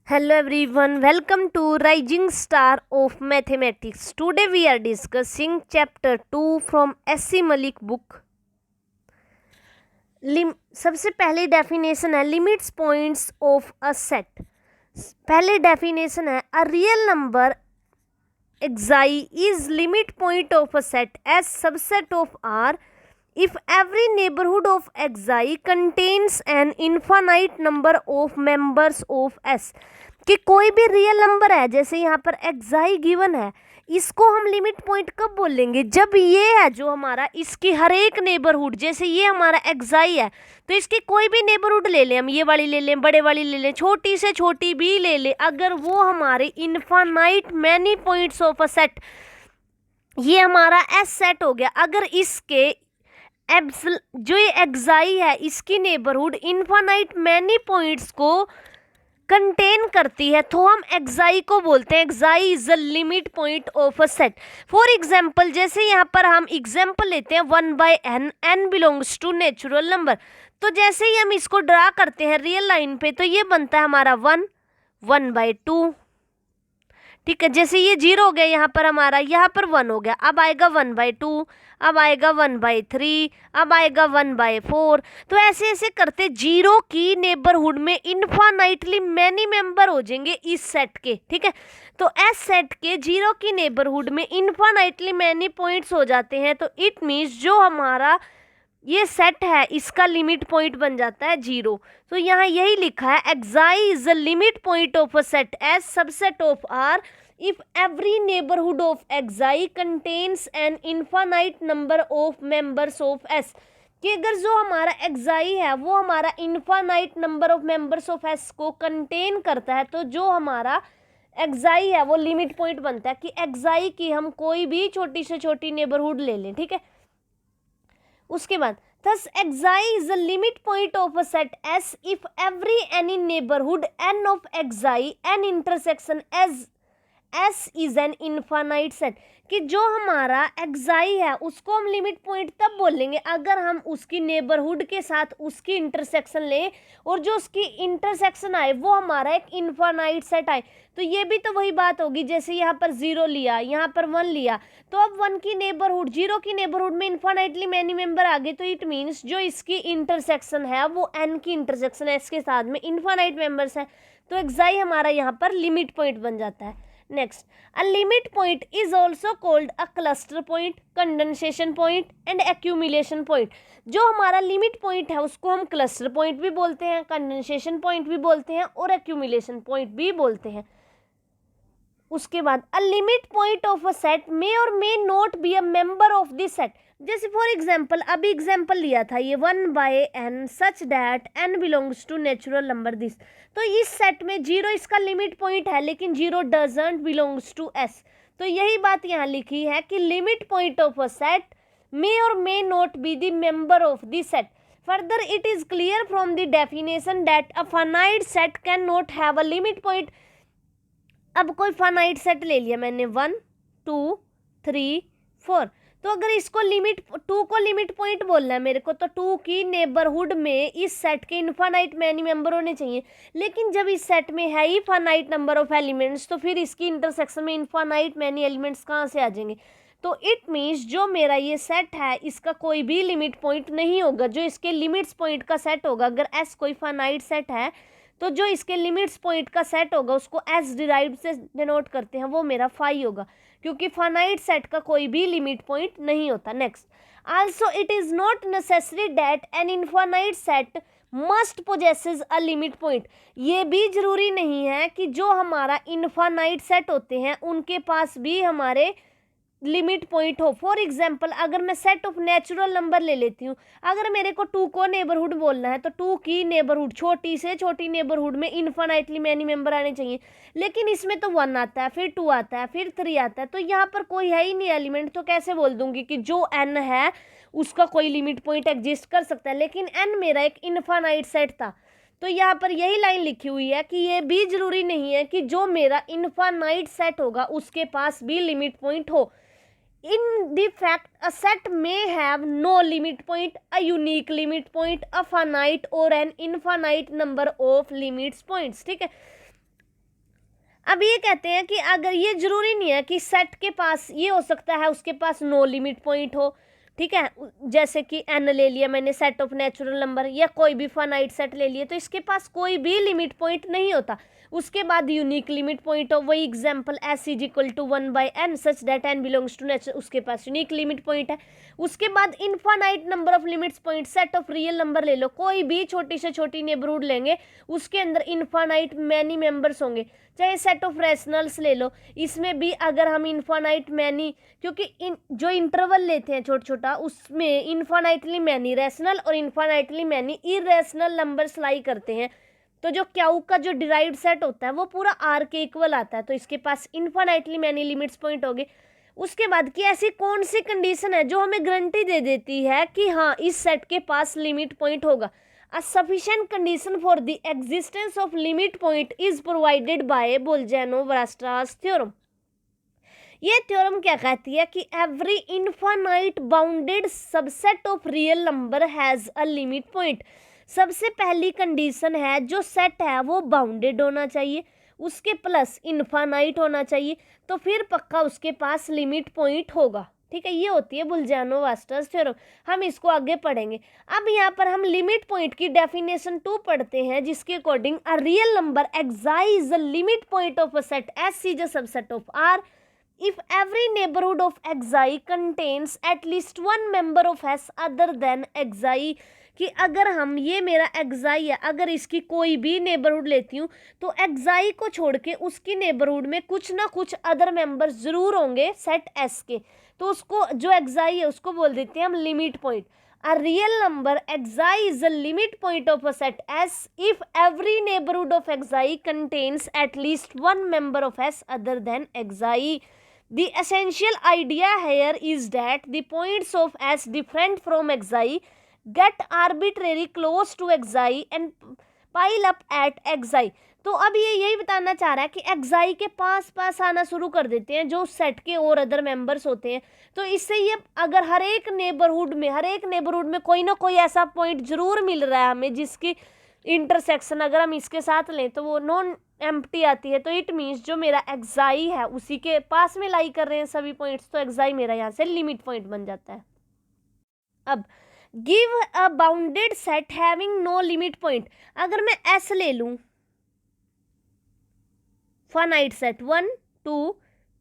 Hello everyone, welcome to Rising Star of Mathematics. Today we are discussing chapter 2 from S.C. Malik book. सबसे पहली definition है limits points of a set. पहले definition है a real number xi is limit point of a set as subset of R if every neighborhood of xi contains an infinite number of members of S. कि कोई भी real number है, जैसे यहाँ पर xi given है, इसको हम लिमिट पॉइंट कब बोलेंगे? जब ये है जो हमारा इसकी हर एक नेबरहुड, जैसे ये हमारा xi है तो इसकी कोई भी नेबरहुड ले लें, हम ये वाली ले लें, बड़े वाली ले लें, छोटी से छोटी भी ले लें, अगर वो हमारे infinite many points of a set, ये हमारा एस सेट हो गया, अगर इसके जो ये xi है इसकी नेबरहुड इनफाइनाइट मैनी पॉइंट्स को कंटेन करती है तो हम xi को बोलते हैं xi is a limit point of a set. For example, जैसे यहाँ पर हम एग्जाम्पल लेते हैं 1/n, n belongs to natural number. तो जैसे ही हम इसको ड्रा करते हैं रियल लाइन पे तो ये बनता है हमारा 1/2. ठीक है, जैसे ये 0 हो गया, यहाँ पर हमारा यहाँ पर 1 हो गया, अब आएगा 1/2, अब आएगा 1/3, अब आएगा 1/4. तो ऐसे ऐसे करते 0 की नेबरहुड में इनफाइनाइटली मैनी मेंबर हो जाएंगे इस सेट के. ठीक है, तो एस सेट के 0 की नेबरहुड में इनफाइनाइटली मैनी पॉइंट्स हो जाते हैं, तो इट मीन्स जो हमारा ये सेट है इसका लिमिट पॉइंट बन जाता है 0. तो यहाँ यही लिखा है xi is a limit point of a set as subset of R if every neighborhood of xi contains an infinite number of members of S. कि अगर जो हमारा xi है वो हमारा infinite number of members of S को contain करता है, तो जो हमारा xi है वो लिमिट पॉइंट बनता है कि xi की हम कोई भी छोटी से छोटी नेबरहुड ले लें. ठीक है, उसके बाद thus xi is the limit point of a set S if every any neighborhood n of xi n intersection as S is an infinite set. कि जो हमारा xi है उसको हम लिमिट पॉइंट तब बोलेंगे अगर हम उसकी नेबरहुड के साथ उसकी इंटरसेक्शन लें और जो उसकी इंटरसेक्शन आए वो हमारा एक इनफाइनाइट सेट आए. तो ये भी तो वही बात होगी, जैसे यहाँ पर 0 लिया, यहाँ पर 1 लिया, तो अब 1 की नेबरहुड 0 की नेबरहुड में इनफाइनाइटली मैनी मेंबर आ गए, तो इट मीन्स जो इसकी इंटरसेक्शन है वो n की इंटरसेक्शन है इसके साथ में इनफाइनाइट मेंबर्स है, तो xi हमारा यहाँ पर लिमिट पॉइंट बन जाता है. Next, a limit point is also called a cluster point, condensation point and accumulation point. जो हमारा लिमिट पॉइंट है उसको हम क्लस्टर पॉइंट भी बोलते हैं, कंडेंसेशन पॉइंट भी बोलते हैं और एक्यूमुलेशन पॉइंट भी बोलते हैं. उसके बाद a limit point of a set may or may not be a member of this set. जैसे फॉर एग्जाम्पल अभी एग्जाम्पल लिया था ये 1/n such that n belongs to natural number this. तो इस सेट में 0 इसका लिमिट पॉइंट है लेकिन 0 डजंट बिलोंग्स टू S. तो यही बात यहाँ लिखी है कि limit point of a set may or may not be the member of this set. Further, it is clear from the definition that a finite set cannot have a limit point. अब कोई finite set ले लिया मैंने 1 2 3 4, तो अगर इसको limit 2 को limit point बोलना है मेरे को, तो 2 की नेबरहुड में इस सेट के इनफाइनाइट मैनी मेंबर होने चाहिए. लेकिन जब इस सेट में है ही फाइनाइट नंबर ऑफ एलिमेंट्स तो फिर इसकी इंटरसेक्शन में इनफाइनाइट मैनी एलिमेंट्स कहाँ से आ जाएंगे? तो इट मीन्स जो मेरा ये सेट है इसका कोई भी लिमिट पॉइंट नहीं होगा. जो इसके लिमिट्स पॉइंट का सेट होगा, अगर S कोई फाइनाइट सेट है तो जो इसके लिमिट्स पॉइंट का सेट होगा उसको एस डिराइव्ड से डिनोट करते हैं, वो मेरा फाई होगा क्योंकि फाइनाइट सेट का कोई भी लिमिट पॉइंट नहीं होता. Next, also it is not necessary that an infinite set must possesses a limit point. ये भी जरूरी नहीं है कि जो हमारा इनफाइनाइट सेट होते हैं उनके पास भी हमारे लिमिट पॉइंट हो. फॉर एग्जाम्पल अगर मैं सेट ऑफ नेचुरल नंबर ले लेती हूँ, अगर मेरे को 2 को नेबरहुड बोलना है तो 2 की नेबरहुड छोटी से छोटी नेबरहुड में इनफाइनाइटली मैनी मेंबर आने चाहिए, लेकिन इसमें तो 1 आता है, फिर 2 आता है, फिर 3 आता है, तो यहाँ पर कोई है ही नहीं एलिमेंट, तो कैसे बोल दूंगी कि जो n है उसका कोई लिमिट पॉइंट एग्जिस्ट कर सकता है. लेकिन n मेरा एक इनफाइनाइट सेट था, तो यहाँ पर यही लाइन लिखी हुई है कि ये भी जरूरी नहीं है कि जो मेरा इनफाइनाइट सेट होगा उसके पास भी लिमिट पॉइंट हो. In the fact, a set may have no limit point, a unique limit point, a finite or an infinite number of limits points. ठीक है, अब ये कहते हैं कि अगर ये जरूरी नहीं है कि सेट के पास ये हो सकता है उसके पास नो लिमिट पॉइंट हो, ठीक है, जैसे कि एन ले लिया मैंने सेट ऑफ नेचुरल नंबर, या कोई भी फाइनाइट सेट ले लिया, तो इसके पास कोई भी लिमिट पॉइंट नहीं होता। उसके बाद यूनिक लिमिट पॉइंट हो, वही example S is equal to 1/n such that n belongs to nature, उसके पास यूनिक लिमिट पॉइंट है। उसके बाद infinite number of limits point, set of real number ले लो, कोई भी छोटी से छोटी नेबरहुड लेंगे उसके अंदर इनफाइनाइट मैनी मेंबर्स होंगे। चाहे सेट ऑफ रैशनल्स ले लो, इसमें भी अगर हम इनफाइनाइट मैनी, क्योंकि जो इंटरवल लेते हैं छोटा छोटा उसमें इनफाइनाइटली मैनी रैशनल और इनफाइनाइटली मैनी इरेशनल नंबर्स लाई करते हैं। तो जो क्यू का जो डिराइव्ड सेट होता है वो पूरा आर के इक्वल आता है, तो इसके पास इनफाइनाइटली मैनी लिमिट्स पॉइंट हो गए। उसके बाद की ऐसी कौन सी कंडीशन है जो हमें गारंटी दे देती है कि हाँ इस सेट के पास लिमिट पॉइंट होगा। A sufficient condition for the existence of limit point is provided by Bolzano-Weierstrass theorem। ये थ्योरम क्या कहती है कि every infinite bounded subset of real number has a limit point। सबसे पहली कंडीशन है जो सेट है वो बाउंडेड होना चाहिए, उसके प्लस इनफाइनाइट होना चाहिए, तो फिर पक्का उसके पास लिमिट पॉइंट होगा, ठीक है। ये होती है बोल्जानो-वास्टर्स थ्योरम, हम इसको आगे पढ़ेंगे। अब यहाँ पर हम लिमिट पॉइंट की डेफिनेशन 2 पढ़ते हैं, जिसके according a real number xi is the limit point of a set S is a subset of R if every neighborhood of xi contains at least one member of S other than xi। कि अगर हम ये मेरा xi है, अगर इसकी कोई भी नेबरहुड लेती हूँ तो xi को छोड़ के उसकी नेबरहुड में कुछ ना कुछ अदर मेंबर्स जरूर होंगे सेट S के, तो उसको जो xi है उसको बोल देते हैं हम limit point. A real number xi is the limit point of a set S if every neighborhood of xi contains at least one member of S other than xi। The essential idea here is that the points of S different from xi get arbitrarily close to xi and pile up at xi। तो अब ये यही बताना चाह रहा है कि xi के पास पास आना शुरू कर देते हैं जो सेट के और अदर मेंबर्स होते हैं। तो इससे ये अगर हर एक नेबरहुड में कोई ना कोई ऐसा पॉइंट जरूर मिल रहा है हमें जिसकी इंटरसेक्शन अगर हम इसके साथ लें तो वो नॉन एम्प्टी आती है, तो इट मीन्स जो मेरा xi है उसी के पास में लाई कर रहे हैं सभी पॉइंट्स, तो xi मेरा यहाँ से लिमिट पॉइंट बन जाता है। अब give a bounded set having no limit point, अगर मैं S ले लूँ फाइनाइट सेट 1 2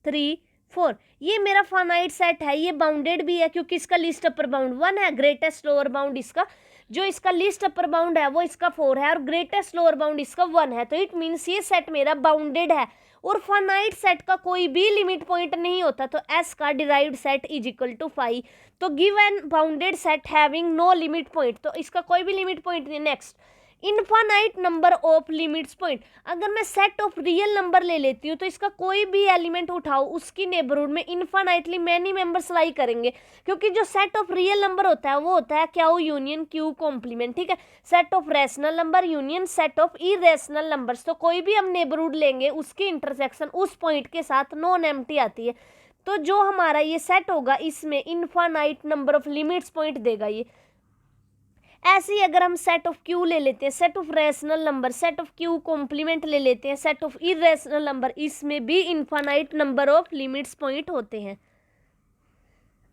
3 4, ये मेरा फाइनाइट सेट है, ये बाउंडेड भी है क्योंकि इसका लिस्ट अपर बाउंड 1 है, ग्रेटेस्ट लोअर बाउंड इसका जो इसका लिस्ट अपर बाउंड है वो इसका 4 है और ग्रेटेस्ट लोअर बाउंड इसका 1 है, तो इट मीन्स ये सेट मेरा बाउंडेड है और फाइनाइट सेट का कोई भी लिमिट पॉइंट नहीं होता, तो S का derived set is equal to 5। तो give an bounded set having no limit point, तो इसका कोई भी लिमिट पॉइंट नहीं। Next infinite number of limits point, अगर मैं सेट ऑफ रियल नंबर ले लेती हूँ तो इसका कोई भी एलिमेंट उठाओ उसकी नेबरहुड में इनफाइनाइटली मैनी मेंबर्स लाई करेंगे, क्योंकि जो सेट ऑफ रियल नंबर होता है वो होता है क्यू यूनियन क्यू कॉम्प्लीमेंट, ठीक है। Set of rational number union set of irrational numbers, तो कोई भी हम नेबरहुड लेंगे उसकी इंटरसेक्शन उस पॉइंट के साथ नॉन एम्प्टी आती है, तो जो हमारा ये सेट होगा इसमें infinite number of limits point देगा ये। ऐसे ही अगर हम सेट ऑफ क्यू ले लेते हैं, set of rational number, set of Q complement ले लेते हैं, सेट ऑफ इरेशनल नंबर, इसमें भी infinite number of limits point होते हैं।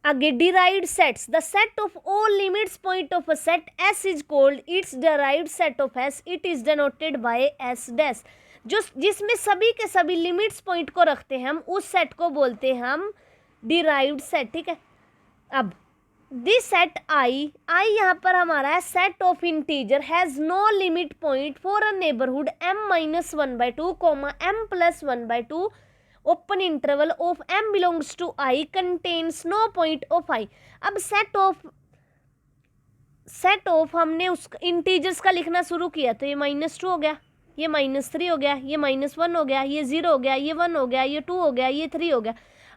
आगे derived sets, the set of all limits point of a set S is called its derived set of S, it is denoted by S dash. जो जिसमें सभी के सभी लिमिट्स पॉइंट को रखते हैं हम उस सेट को बोलते हैं हम डिराइव्ड सेट, ठीक है। अब दिस सेट आई यहाँ पर हमारा है set of integer has no limit point for a neighbourhood m-1/2, m+1/2 open interval of m belongs to i contains no point of i। अब सेट ऑफ हमने उस इंटीजर्स का लिखना शुरू किया तो ये -2 हो गया, ये -3 हो गया, ये -1 हो गया, ये 0 हो गया, ये 1 हो गया, ये 2 हो गया, ये 3 हो गया।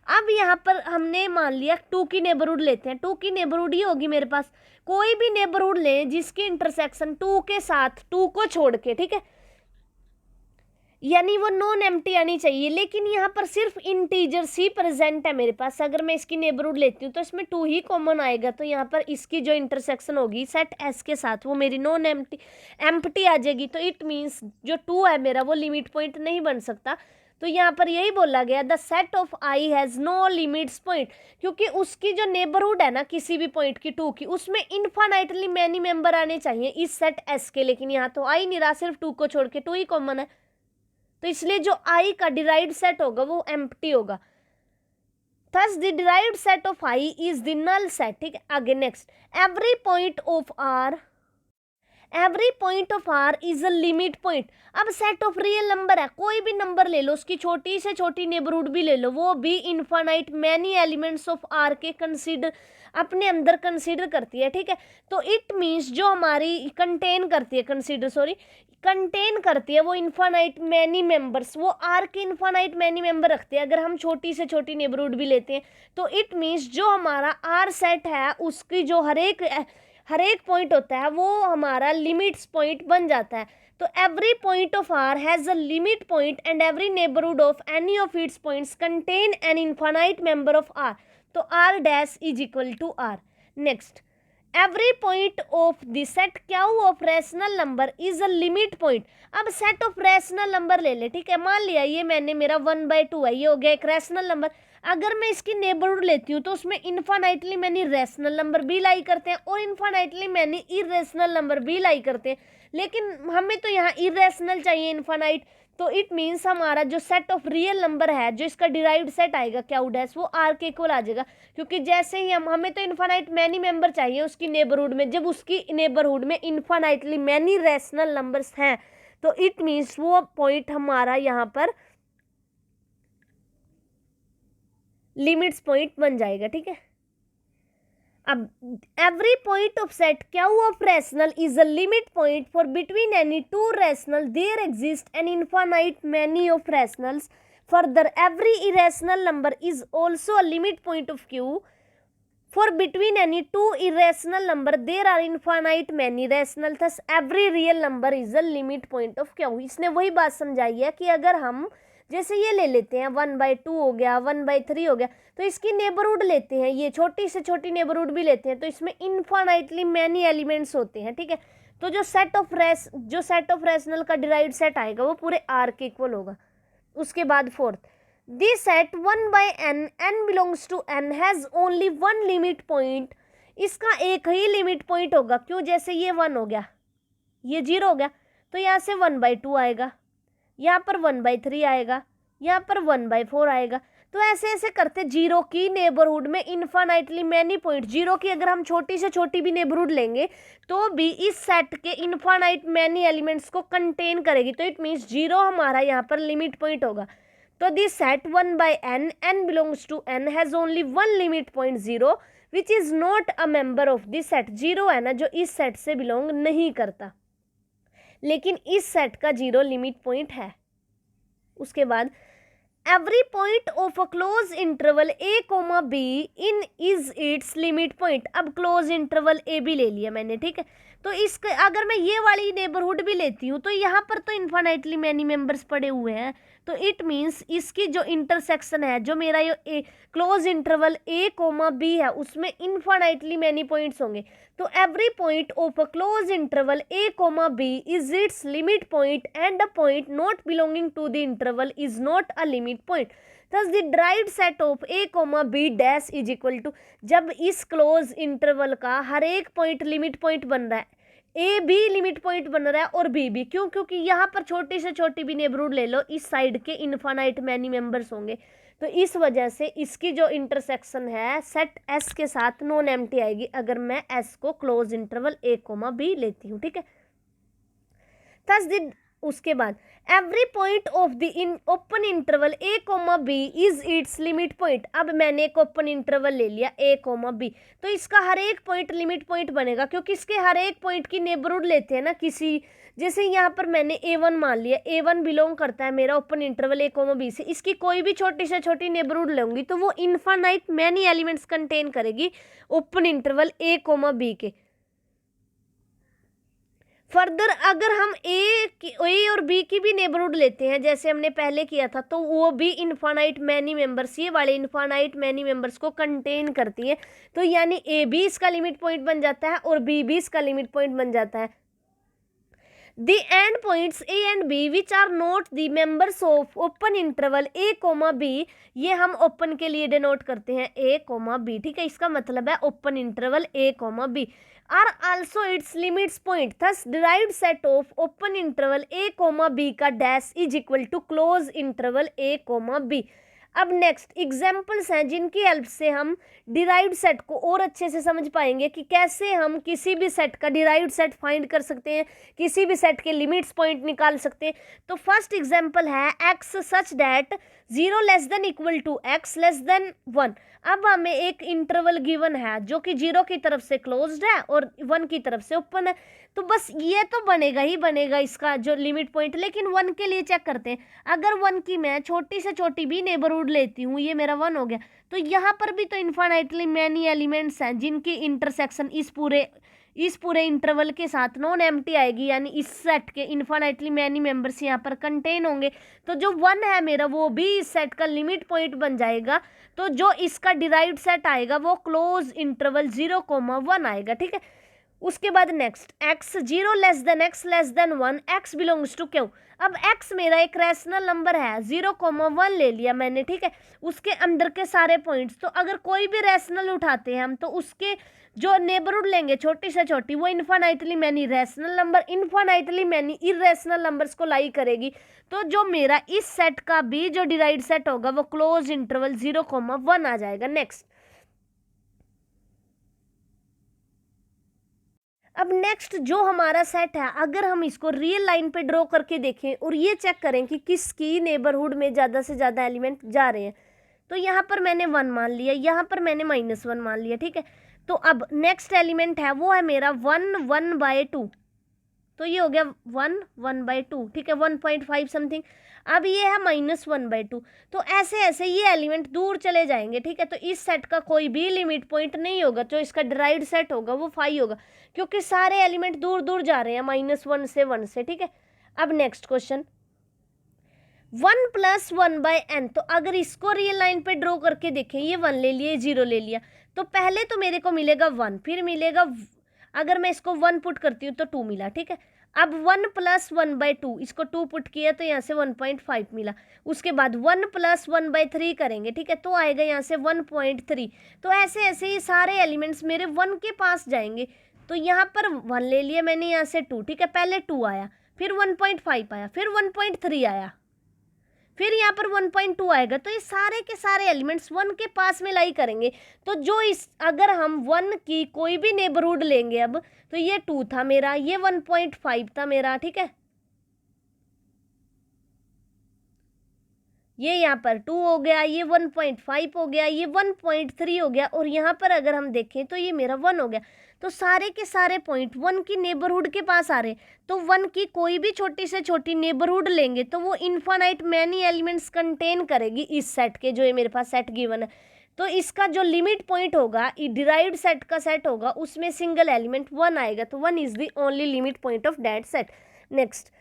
अब यहाँ पर हमने मान लिया 2 की नेबरहुड लेते हैं, 2 की नेबरहुड ये होगी मेरे पास, कोई भी नेबरहुड लें जिसकी इंटरसेक्शन 2 के साथ 2 को छोड़ के, ठीक है, यानी वो नॉन एम्प्टी आनी चाहिए, लेकिन यहाँ पर सिर्फ इंटीजर्स ही प्रेजेंट है मेरे पास। अगर मैं इसकी नेबरहुड लेती हूँ तो इसमें 2 ही कॉमन आएगा, तो यहाँ पर इसकी जो इंटरसेक्शन होगी सेट S के साथ वो मेरी नॉन एम्प्टी आ जाएगी, तो इट मीन्स जो 2 है मेरा वो लिमिट पॉइंट नहीं बन सकता। तो यहाँ पर यही बोला गया the set of I has no limits point, क्योंकि उसकी जो नेबरहुड है ना किसी भी पॉइंट की 2 की, उसमें इन्फानाइटली मैनी मेंबर आने चाहिए इस सेट एस के, लेकिन यहाँ तो आई नहीं रहा, सिर्फ 2 को छोड़ के 2 ही कॉमन है, तो इसलिए जो आई का डिराइव्ड सेट होगा वो एम्प्टी होगा। Thus the derived set of I is the null set। ठीक है, आगे next, every point of R is a limit point। अब सेट ऑफ रियल नंबर है, कोई भी नंबर ले लो, उसकी छोटी से छोटी नेबरहुड भी ले लो, वो भी infinite many elements of R के अपने अंदर कंसीडर करती है। ठीक है, तो इट मीन्स जो हमारी कंटेन करती है वो इनफाइनाइट मैनी मेंबर्स, वो आर के इनफाइनाइट मैनी मेंबर रखते हैं अगर हम छोटी से छोटी नेबरहुड भी लेते हैं। तो इट मीन्स जो हमारा आर सेट है उसकी जो हर एक पॉइंट होता है वो हमारा लिमिट्स पॉइंट बन जाता है। तो every point of R has a limit point and every neighbourhood of any of its points contain an infinite member of R. तो R dash is equal to R. Next, every point of the set Q of rational number is a limit point. अब set of rational number ले ले, ठीक है, मान लिया ये मैंने मेरा 1/2 है, ये हो गया एक रैशनल नंबर। अगर मैं इसकी नेबरहुड लेती हूँ तो उसमें इनफाइनाइटली मैनी रैशनल नंबर भी लाई करते हैं और इनफाइनाइटली मैनी इरेशनल नंबर भी लाई करते हैं, लेकिन हमें तो यहाँ इरेशनल चाहिए इनफाइनाइट। तो इट मीन्स हमारा जो सेट ऑफ रियल नंबर है, जो इसका डिराइव्ड सेट आएगा क्यू डैश, वो आर के इक्वल आ जाएगा, क्योंकि जैसे ही हमें तो इनफाइनाइट मैनी मेंबर चाहिए उसकी नेबरहुड में, जब उसकी नेबरहुड में इनफाइनाइटली मैनी रैशनल नंबर्स हैं तो इट मीन्स वो पॉइंट हमारा यहाँ पर लिमिट्स पॉइंट बन जाएगा। ठीक है, अब every point of set Q of rational is a limit point for between any two rational there exist an infinite many of rationals. Further every irrational number is also a limit point of Q for between any two irrational number there are infinite many rational. Thus every real number is a limit point of Q. इसने वही बात समझाई है कि अगर हम जैसे ये ले लेते हैं 1/2 हो गया, 1/3 हो गया, तो इसकी नेबरहुड लेते हैं, ये छोटी से छोटी नेबरहुड भी लेते हैं, तो इसमें इनफाइनाइटली मैनी एलिमेंट्स होते हैं। ठीक है, तो जो सेट ऑफ रैशनल का डिराइव्ड सेट आएगा वो पूरे आर के इक्वल होगा। उसके बाद fourth, this set 1/n, n belongs to n has only one limit point. इसका एक ही लिमिट पॉइंट होगा, क्यों, जैसे ये 1 हो गया, ये 0 हो गया, तो यहाँ से 1/2 आएगा, यहाँ पर 1/3 आएगा, यहाँ पर 1/4 आएगा। तो ऐसे ऐसे करते 0 की नेबरहुड में इनफाइनाइटली मैनी पॉइंट, 0 की अगर हम छोटी से छोटी भी नेबरहुड लेंगे तो भी इस सेट के इनफाइनाइट मैनी एलिमेंट्स को कंटेन करेगी। तो इट मीन्स 0 हमारा यहाँ पर लिमिट पॉइंट होगा। तो this set 1/n, n belongs to n has only one limit point 0 which is not a member of this set. 0 है ना जो इस सेट से बिलोंग नहीं करता, लेकिन इस सेट का 0 लिमिट पॉइंट है। उसके बाद every point of a close interval a, b in is its limit point. अब क्लोज इंटरवल a भी ले लिया मैंने। ठीक है, तो इसके अगर मैं ये वाली नेबरहुड भी लेती हूँ तो यहाँ पर तो इनफाइनाइटली मैनी मेंबर्स पड़े हुए हैं, तो इट मीन्स इसकी जो इंटरसेक्शन है, जो मेरा ये क्लोज इंटरवल a, b है, उसमें इनफाइनाइटली मैनी पॉइंट्स होंगे। तो every point of a close interval a, b is its limit point and a point not belonging to the interval is not a limit point. Thus the derived set of a, b dash is equal to, जब इस close interval का हर एक point limit point बन रहा है, ए भी limit point बन रहा है और बी भी, क्यों, क्योंकि यहाँ पर छोटी से छोटी भी नेबरहुड ले लो, इस साइड के इनफाइनाइट मैनी मेंबर्स होंगे, तो इस वजह से इसकी जो इंटरसेक्शन है सेट एस के साथ नॉन एम्प्टी आएगी अगर मैं एस को क्लोज इंटरवल a, b लेती हूँ। ठीक है, थस द उसके बाद every point of the in open interval a, b is its limit point. अब मैंने एक ओपन इंटरवल ले लिया a, b, तो इसका हर एक पॉइंट लिमिट पॉइंट बनेगा, क्योंकि इसके हर एक पॉइंट की नेबरहुड लेते हैं ना किसी, जैसे यहाँ पर मैंने a1 मान लिया, a1 बिलोंग करता है मेरा ओपन इंटरवल a, b से, इसकी कोई भी छोटी से छोटी नेबरहुड लूंगी तो वो इनफाइनाइट मैनी एलिमेंट्स कंटेन करेगी ओपन इंटरवल a, b के। फर्दर अगर हम ए और बी की भी नेबरहुड लेते हैं जैसे हमने पहले किया था, तो वो भी इनफाइनाइट मैनी मेंबर्स, ये वाले इनफाइनाइट मैनी मेंबर्स को कंटेन करती है, तो यानी ए भी इसका लिमिट पॉइंट बन जाता है और बी भी इसका लिमिट पॉइंट बन जाता है। The end points A and B which are not the members of open interval A comma B, ये हम ओपन के लिए डिनोट करते हैं ए कोमा बी, ठीक है, इसका मतलब है open interval A comma B, are also its limits point, thus derived set of open interval A comma B का dash is equal to close interval A comma B. अब next examples हैं जिनकी help से हम derived set को और अच्छे से समझ पाएंगे कि कैसे हम किसी भी सेट का डिराइव्ड सेट फाइंड कर सकते हैं, किसी भी सेट के लिमिट्स पॉइंट निकाल सकते हैं। तो फर्स्ट एग्जाम्पल है x such that 0 less than equal to x less than 1। अब हमें एक इंटरवल गिवन है जो कि 0 की तरफ से क्लोज्ड है और 1 की तरफ से ओपन है, तो बस ये तो बनेगा ही बनेगा इसका जो लिमिट पॉइंट। लेकिन 1 के लिए चेक करते हैं, अगर 1 की मैं छोटी से छोटी भी नेबरहुड लेती हूँ, ये मेरा 1 हो गया, तो यहाँ पर भी तो इन्फाइनाइटली मैनी एलिमेंट्स हैं जिनकी इंटरसेक्शन इस पूरे इंटरवल के साथ नॉन एम्प्टी आएगी, यानी इस सेट के इन्फाइनाइटली मैनी मेंबर्स यहाँ पर कंटेन होंगे। तो जो 1 है मेरा वो भी इस सेट का लिमिट पॉइंट बन जाएगा। तो जो इसका डिराइव्ड सेट आएगा वो क्लोज इंटरवल 0,1 आएगा, ठीक है। उसके बाद next x 0 less than x less than 1, x belongs to Q. अब x मेरा एक रैशनल नंबर है, 0,1 ले लिया मैंने, ठीक है। उसके अंदर के सारे पॉइंट्स, तो अगर कोई भी रैशनल उठाते हैं हम तो उसके जो नेबरहुड लेंगे छोटी से छोटी वो infinitely many rational number infinitely many irrational numbers को लाई करेगी। तो जो मेरा इस सेट का भी जो डिराइव्ड सेट होगा वो क्लोज इंटरवल 0,1 आ जाएगा। नेक्स्ट, अब नेक्स्ट जो हमारा सेट है, अगर हम इसको रियल लाइन पे ड्रॉ करके देखें और ये चेक करें कि किसकी नेबरहुड में ज़्यादा से ज़्यादा एलिमेंट जा रहे हैं, तो यहाँ पर मैंने 1 मान लिया, यहाँ पर मैंने -1 मान लिया, ठीक है। तो अब नेक्स्ट एलिमेंट है वो है मेरा 1/2, तो ये हो गया 1/2, ठीक है, 1.5 समथिंग। अब ये है -1/2, तो ऐसे ऐसे ये एलिमेंट दूर चले जाएंगे, ठीक है। तो इस सेट का कोई भी लिमिट पॉइंट नहीं होगा, जो इसका डिराइव्ड सेट होगा वो 5 होगा, क्योंकि सारे एलिमेंट दूर दूर जा रहे हैं -1 से 1 से, ठीक है। अब नेक्स्ट क्वेश्चन 1 + 1/n, तो अगर इसको रियल लाइन पे ड्रॉ करके देखें, ये 1 ले लिया, 0 ले लिया, तो पहले तो मेरे को मिलेगा 1, फिर मिलेगा, अगर मैं इसको 1 पुट करती हूँ तो 2 मिला, ठीक है। अब 1 + 1/2, इसको 2 पुट किया तो यहाँ से 1.5 मिला। उसके बाद 1 + 1/3 करेंगे, ठीक है, तो आएगा यहाँ से 1.3। तो ऐसे ऐसे ये सारे एलिमेंट्स मेरे 1 के पास जाएंगे। तो यहाँ पर 1 ले लिया मैंने, यहाँ से 2, ठीक है, पहले 2 आया, फिर 1.5 आया, फिर 1.3 आया, फिर यहाँ पर 1.2 आएगा। तो ये सारे के सारे एलिमेंट्स 1 के पास में लाई करेंगे। तो जो इस अगर हम 1 की कोई भी नेबरहुड लेंगे, अब तो ये 2 था मेरा, ये 1.5 था मेरा, ठीक है, ये यहाँ पर 2 हो गया, ये 1.5 हो गया, ये 1.3 हो गया, और यहाँ पर अगर हम देखें तो ये मेरा 1 हो गया। तो सारे के सारे पॉइंट 1 की नेबरहुड के पास आ रहे, तो 1 की कोई भी छोटी से छोटी नेबरहुड लेंगे तो वो इन्फाइनाइट मैनी एलिमेंट्स कंटेन करेगी इस सेट के, जो ये मेरे पास सेट गिवन है। तो इसका जो लिमिट पॉइंट होगा, डिराइव्ड सेट का सेट होगा, उसमें सिंगल एलिमेंट 1 आएगा, तो 1 is the only limit point of that set. Next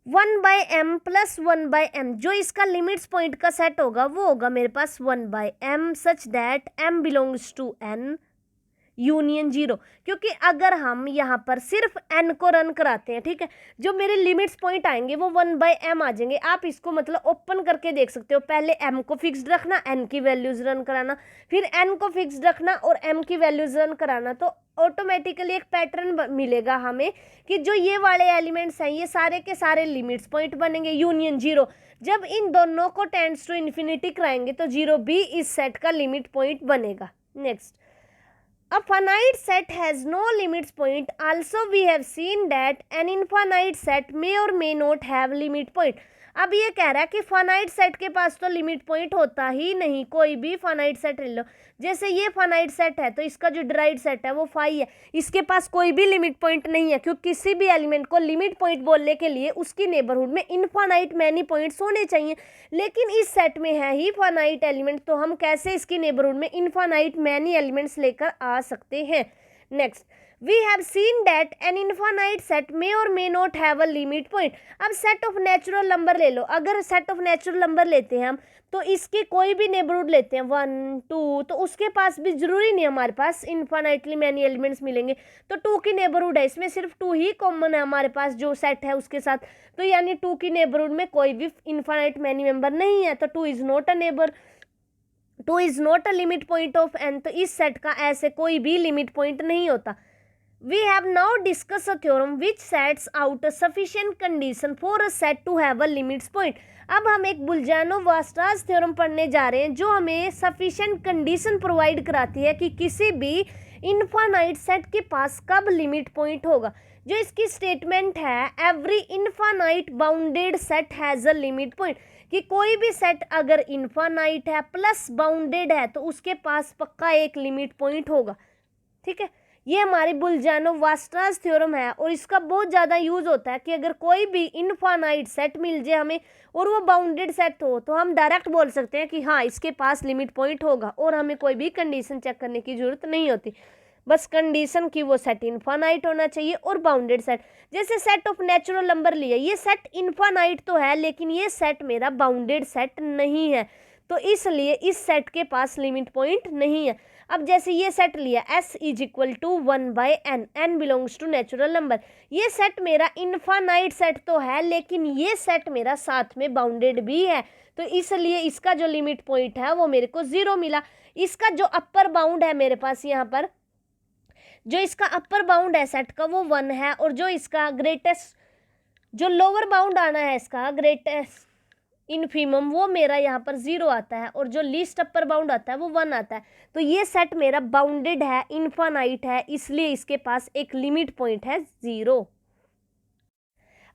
1/m + 1/m, जो इसका लिमिट्स पॉइंट का सेट होगा वो होगा मेरे पास 1/m such that m belongs to n union 0, क्योंकि अगर हम यहाँ पर सिर्फ n को रन कराते हैं, ठीक है, जो मेरे लिमिट्स पॉइंट आएंगे वो 1/m आ जाएंगे। आप इसको मतलब ओपन करके देख सकते हो, पहले m को फिक्स्ड रखना, n की वैल्यूज रन कराना, फिर n को फिक्स्ड रखना और m की वैल्यूज रन कराना, तो ऑटोमेटिकली एक पैटर्न मिलेगा हमें कि जो ये वाले एलिमेंट्स हैं ये सारे के सारे लिमिट्स पॉइंट बनेंगे यूनियन 0। जब इन दोनों को टेंड्स टू इन्फिनिटी कराएंगे तो 0 भी इस सेट का लिमिट पॉइंट बनेगा। Next, a finite set has no limits point. Also we have seen that an infinite set may or may not have limit point. अब ये कह रहा है कि फाइनाइट सेट के पास तो लिमिट पॉइंट होता ही नहीं, कोई भी फाइनाइट सेट ले लो, जैसे ये फाइनाइट सेट है तो इसका जो डिराइव्ड सेट है वो 5 है, इसके पास कोई भी लिमिट पॉइंट नहीं है, क्योंकि किसी भी एलिमेंट को लिमिट पॉइंट बोलने के लिए उसकी नेबरहुड में इनफाइनाइट मैनी पॉइंट्स होने चाहिए, लेकिन इस सेट में है ही फाइनाइट एलिमेंट, तो हम कैसे इसकी नेबरहुड में इनफाइनाइट मैनी एलिमेंट्स लेकर आ सकते हैं। Next, we have seen that an infinite set may or may not have a limit point. अब सेट ऑफ नेचुरल नंबर ले लो, अगर सेट ऑफ नेचुरल नंबर लेते हैं हम तो इसके कोई भी नेबरहुड लेते हैं 1 2, तो उसके पास भी जरूरी नहीं हमारे पास इनफाइनाइटली मैनी एलिमेंट्स मिलेंगे। तो 2 की नेबरहुड है, इसमें सिर्फ 2 ही कॉमन है हमारे पास जो सेट है उसके साथ, तो यानी 2 की नेबरहुड में कोई भी इनफाइनाइट मैनी मेंबर नहीं है, तो 2 is not a neighbour, 2 is not a limit point of n। तो इस सेट का ऐसे कोई भी लिमिट पॉइंट नहीं होता। We have now discussed a theorem which sets out a sufficient condition for a set to have a limits point। अब हम एक बुल्जानो-वास्टाज थ्योरम पढ़ने जा रहे हैं जो हमें सफिशिएंट कंडीशन प्रोवाइड कराती है कि किसी भी इनफाइनाइट सेट के पास कब लिमिट पॉइंट होगा। जो इसकी स्टेटमेंट है, every infinite bounded set has a limit point, कि कोई भी सेट अगर इनफाइनाइट है प्लस बाउंडेड है तो उसके पास पक्का एक लिमिट पॉइंट होगा। ठीक है, ये हमारी बुल्जानो-वास्टाज थ्योरम है और इसका बहुत ज़्यादा यूज़ होता है कि अगर कोई भी इनफाइनाइट सेट मिल जाए हमें और वो बाउंडेड सेट हो तो हम डायरेक्ट बोल सकते हैं कि हाँ इसके पास लिमिट पॉइंट होगा और हमें कोई भी कंडीशन चेक करने की ज़रूरत नहीं होती। बस कंडीशन कि वो सेट इनफाइनाइट होना चाहिए और बाउंडेड सेट। जैसे सेट ऑफ नेचुरल नंबर लिया, ये सेट इनफाइनाइट तो है लेकिन ये सेट मेरा बाउंडेड सेट नहीं है, तो इसलिए इस सेट के पास लिमिट पॉइंट नहीं है। अब जैसे ये सेट लिया S is equal to 1/n, n belongs to natural number, ये सेट मेरा इनफाइनाइट सेट तो है लेकिन ये सेट मेरा साथ में बाउंडेड भी है, तो इसलिए इसका जो लिमिट पॉइंट है वो मेरे को 0 मिला। इसका जो अपर बाउंड है मेरे पास यहाँ पर, जो इसका अपर बाउंड है सेट का वो 1 है और जो इसका ग्रेटेस्ट, जो लोअर बाउंड आना है इसका ग्रेटेस्ट इनफीमम, वो मेरा यहाँ पर 0 आता है और जो लीस्ट अपर बाउंड आता है वो 1 आता है। तो ये सेट मेरा बाउंडेड है, इनफाइनाइट है, इसलिए इसके पास एक लिमिट पॉइंट है 0।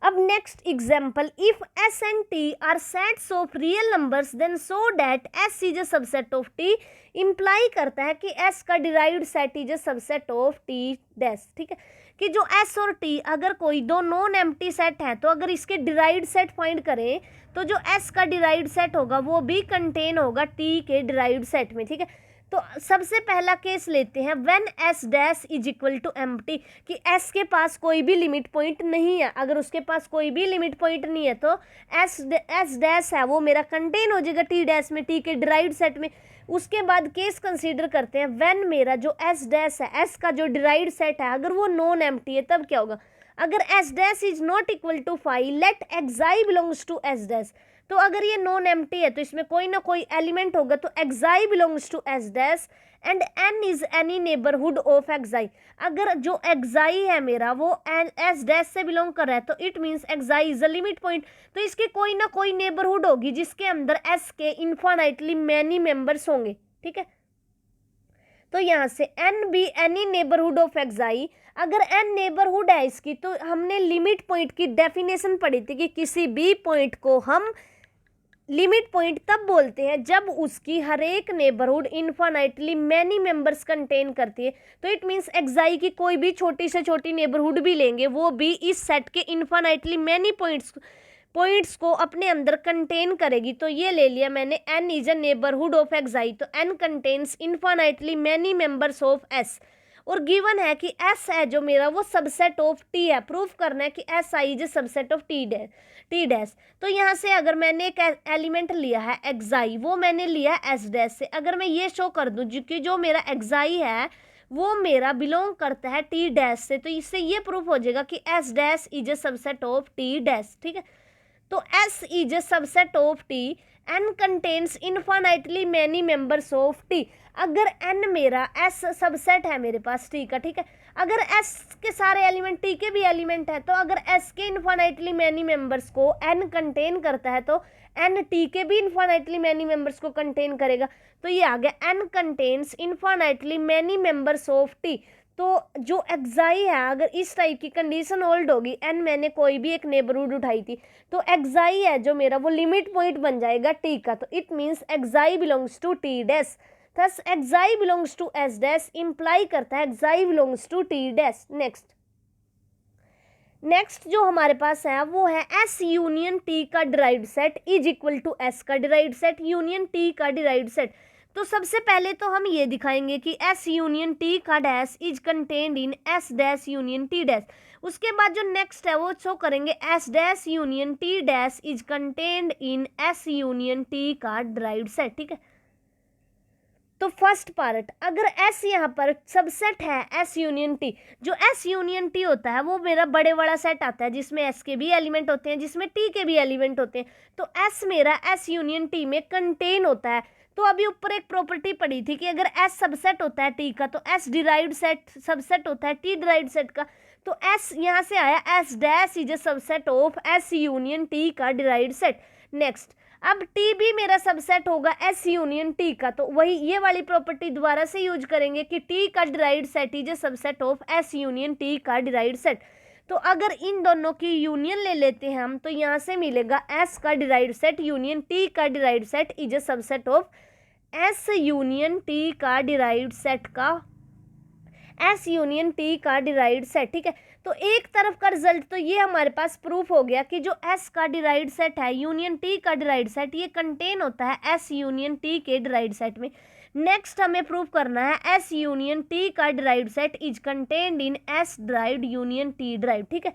अब next example, if S and T are sets of real numbers then so that S is a subset of T, imply करता है कि S का derived set is a subset of T dash. ठीक है, कि जो S और T अगर कोई दो नॉन एम्प्टी सेट है तो अगर इसके डिराइव्ड सेट फाइंड करें तो जो S का डिराइव्ड सेट होगा वो भी कंटेन होगा T के डिराइव्ड सेट में। ठीक है, तो सबसे पहला केस लेते हैं when S dash is equal to empty, कि S के पास कोई भी लिमिट पॉइंट नहीं है। अगर उसके पास कोई भी लिमिट पॉइंट नहीं है तो S डैश है वो मेरा कंटेन हो जाएगा T डैश में, T के डिराइव्ड सेट में। उसके बाद केस कंसीडर करते हैं व्हेन मेरा जो S डैश है, S का जो डिराइव्ड सेट है अगर वो नॉन एम्प्टी है, तब क्या होगा। अगर S dash is not equal to 5 let xi belongs to S dash, तो अगर ये नॉन एम्प्टी है तो इसमें कोई ना कोई एलिमेंट होगा, तो xi belongs to S dash and n is any neighbourhood of xi। अगर जो xi है मेरा वो S डैश से बिलोंग कर रहा है तो it means xi is a limit point, तो इसके कोई ना कोई नेबरहुड होगी जिसके अंदर S के इनफाइनाइटली मैनी मेंबर्स होंगे। ठीक है, तो यहाँ से n भी एनी नेबरहुड ऑफ xi, अगर n नेबरहुड है इसकी, तो हमने लिमिट पॉइंट की डेफिनेशन पढ़ी थी कि किसी भी पॉइंट को हम लिमिट पॉइंट तब बोलते हैं जब उसकी हर एक neighbourhood infinitely many members contain करती है। तो इट मीन्स xi की कोई भी छोटी से छोटी नेबरहुड भी लेंगे वो भी इस सेट के इनफाइनाइटली मैनी पॉइंट्स को अपने अंदर कंटेन करेगी। तो ये ले लिया मैंने n is a neighbourhood of xi, तो n contains infinitely many members of S, और गिवन है कि S है जो मेरा वो सबसेट ऑफ T है। प्रूफ करना है कि SI is a subset of T dash. तो यहाँ से अगर मैंने एक एलिमेंट लिया है xi, वो मैंने लिया है S डैश से, अगर मैं ये शो कर दूँ कि जो मेरा xi है वो मेरा बिलोंग करता है T डैश से, तो इससे ये प्रूफ हो जाएगा कि S dash is a subset of T dash. ठीक है, तो S is a subset of T, N contains infinitely many members of T। अगर N मेरा S सबसेट है मेरे पास T का, ठीक है, अगर S के सारे एलिमेंट T के भी एलिमेंट है, तो अगर S के इनफाइनाइटली मैनी मेंबर्स को N कंटेन करता है तो N T के भी इनफाइनाइटली मैनी मेंबर्स को कंटेन करेगा। तो ये आ गया N contains infinitely many members of T। तो जो xi है अगर इस टाइप की कंडीशन होल्ड होगी, n मैंने कोई भी एक नेबरहुड उठाई थी, तो xi है जो मेरा वो लिमिट पॉइंट बन जाएगा t का, तो it means xi belongs to t dash. Thus xi belongs to s dash imply करता है xi belongs to t dash. Next जो हमारे पास है वो है S यूनियन T का derived set is equal to S का डिराइव्ड सेट यूनियन T का डिराइव्ड सेट। तो सबसे पहले तो हम ये दिखाएंगे कि एस यूनियन टी का dash is contained in S dash union T dash. उसके बाद जो नेक्स्ट है वो शो करेंगे S dash union T dash is contained in S union T का डिराइव्ड सेट। ठीक है, तो फर्स्ट पार्ट, अगर एस यहाँ पर सबसेट है एस यूनियन टी, जो एस यूनियन टी होता है वो मेरा बड़े वाला सेट आता है जिसमें एस के भी एलिमेंट होते हैं, जिसमें टी के भी एलिमेंट होते हैं। तो एस मेरा एस यूनियन टी में कंटेन होता है। तो अभी ऊपर एक प्रॉपर्टी पड़ी थी कि अगर एस सबसेट होता है टी का तो एस डिराइव्ड सेट सबसेट होता है टी डिराइव्ड सेट का। तो एस यहाँ से आया S dash is a subset of S union T का डिराइव्ड सेट। नेक्स्ट, अब टी भी मेरा सबसेट होगा एस यूनियन टी का, तो वही ये वाली प्रॉपर्टी दोबारा से यूज करेंगे कि टी का derived set is a subset of S union T का डिराइव्ड सेट। तो अगर इन दोनों की यूनियन ले लेते हैं हम, तो यहाँ से मिलेगा एस का डिराइव्ड सेट यूनियन टी का derived set is a subset of S union T का डिराइव्ड सेट का एस यूनियन टी का डिराइव्ड सेट। ठीक है, तो एक तरफ का रिजल्ट तो ये हमारे पास प्रूफ हो गया कि जो एस का डिराइव्ड सेट है यूनियन टी का डिराइव्ड सेट ये कंटेन होता है एस यूनियन टी के डिराइव्ड सेट में। नेक्स्ट हमें प्रूफ करना है एस यूनियन टी का derived set is contained in S derived union T derived. ठीक है,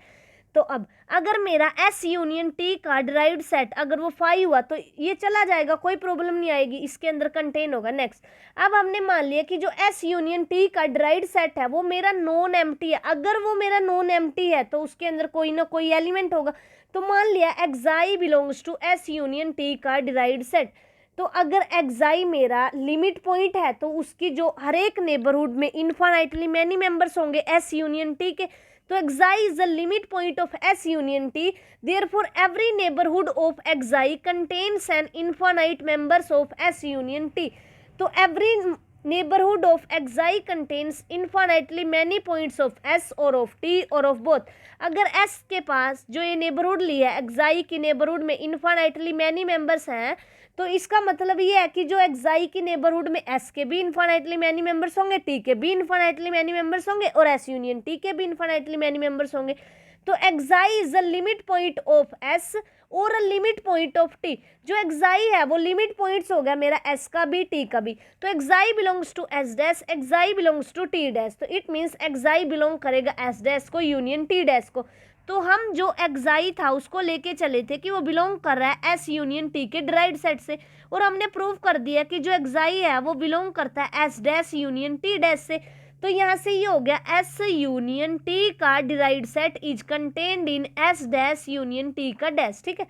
तो अब अगर मेरा एस यूनियन टी का डिराइव्ड सेट अगर वो 5 हुआ तो ये चला जाएगा, कोई प्रॉब्लम नहीं आएगी, इसके अंदर कंटेन होगा। नेक्स्ट, अब हमने मान लिया कि जो एस यूनियन टी का डिराइव्ड सेट है वो मेरा नॉन एम्प्टी है। अगर वो मेरा नॉन एम्प्टी है तो उसके अंदर कोई ना कोई एलिमेंट होगा। तो मान लिया xi belongs to S union T का डिराइव्ड सेट। तो अगर एक्साई मेरा लिमिट पॉइंट है तो उसकी जो हर एक नेबरहुड में इन्फाइनाइटली मैनी मेंबर्स होंगे एस यूनियन टी के। तो xi is the limit point of S union T. Therefore, every neighborhood of xi contains an infinite members of S union T. तो every neighborhood of xi contains infinitely many points of S or of T or of both. अगर S के पास जो ये neighbourhood ली है xi की neighbourhood में infinitely many members हैं, तो इसका मतलब ये है कि जो xi की नेबरहुड में s के भी इन्फाइनाइटली मैनी मेंबर्स होंगे, t के भी इन्फाइनाइटली मैनी मेंबर्स होंगे और s यूनियन t के भी इन्फाइनाइटली मैनी मेंबर्स होंगे। तो xi is the limit point of s और अ लिमिट पॉइंट ऑफ t। जो xi है वो लिमिट पॉइंट्स हो गया मेरा s का भी t का भी। तो xi belongs to s dash, xi belongs to t dash. तो इट मीन्स xi बिलोंग करेगा s डैश को यूनियन t डैश को। तो हम जो xi था उसको लेके चले थे कि वो बिलोंग कर रहा है एस यूनियन टी के डिराइव्ड सेट से, और हमने प्रूव कर दिया कि जो xi है वो बिलोंग करता है S dash union T dash से। तो यहाँ से ये हो गया एस यूनियन टी का derived set is contained in S dash union T का डैश। ठीक है,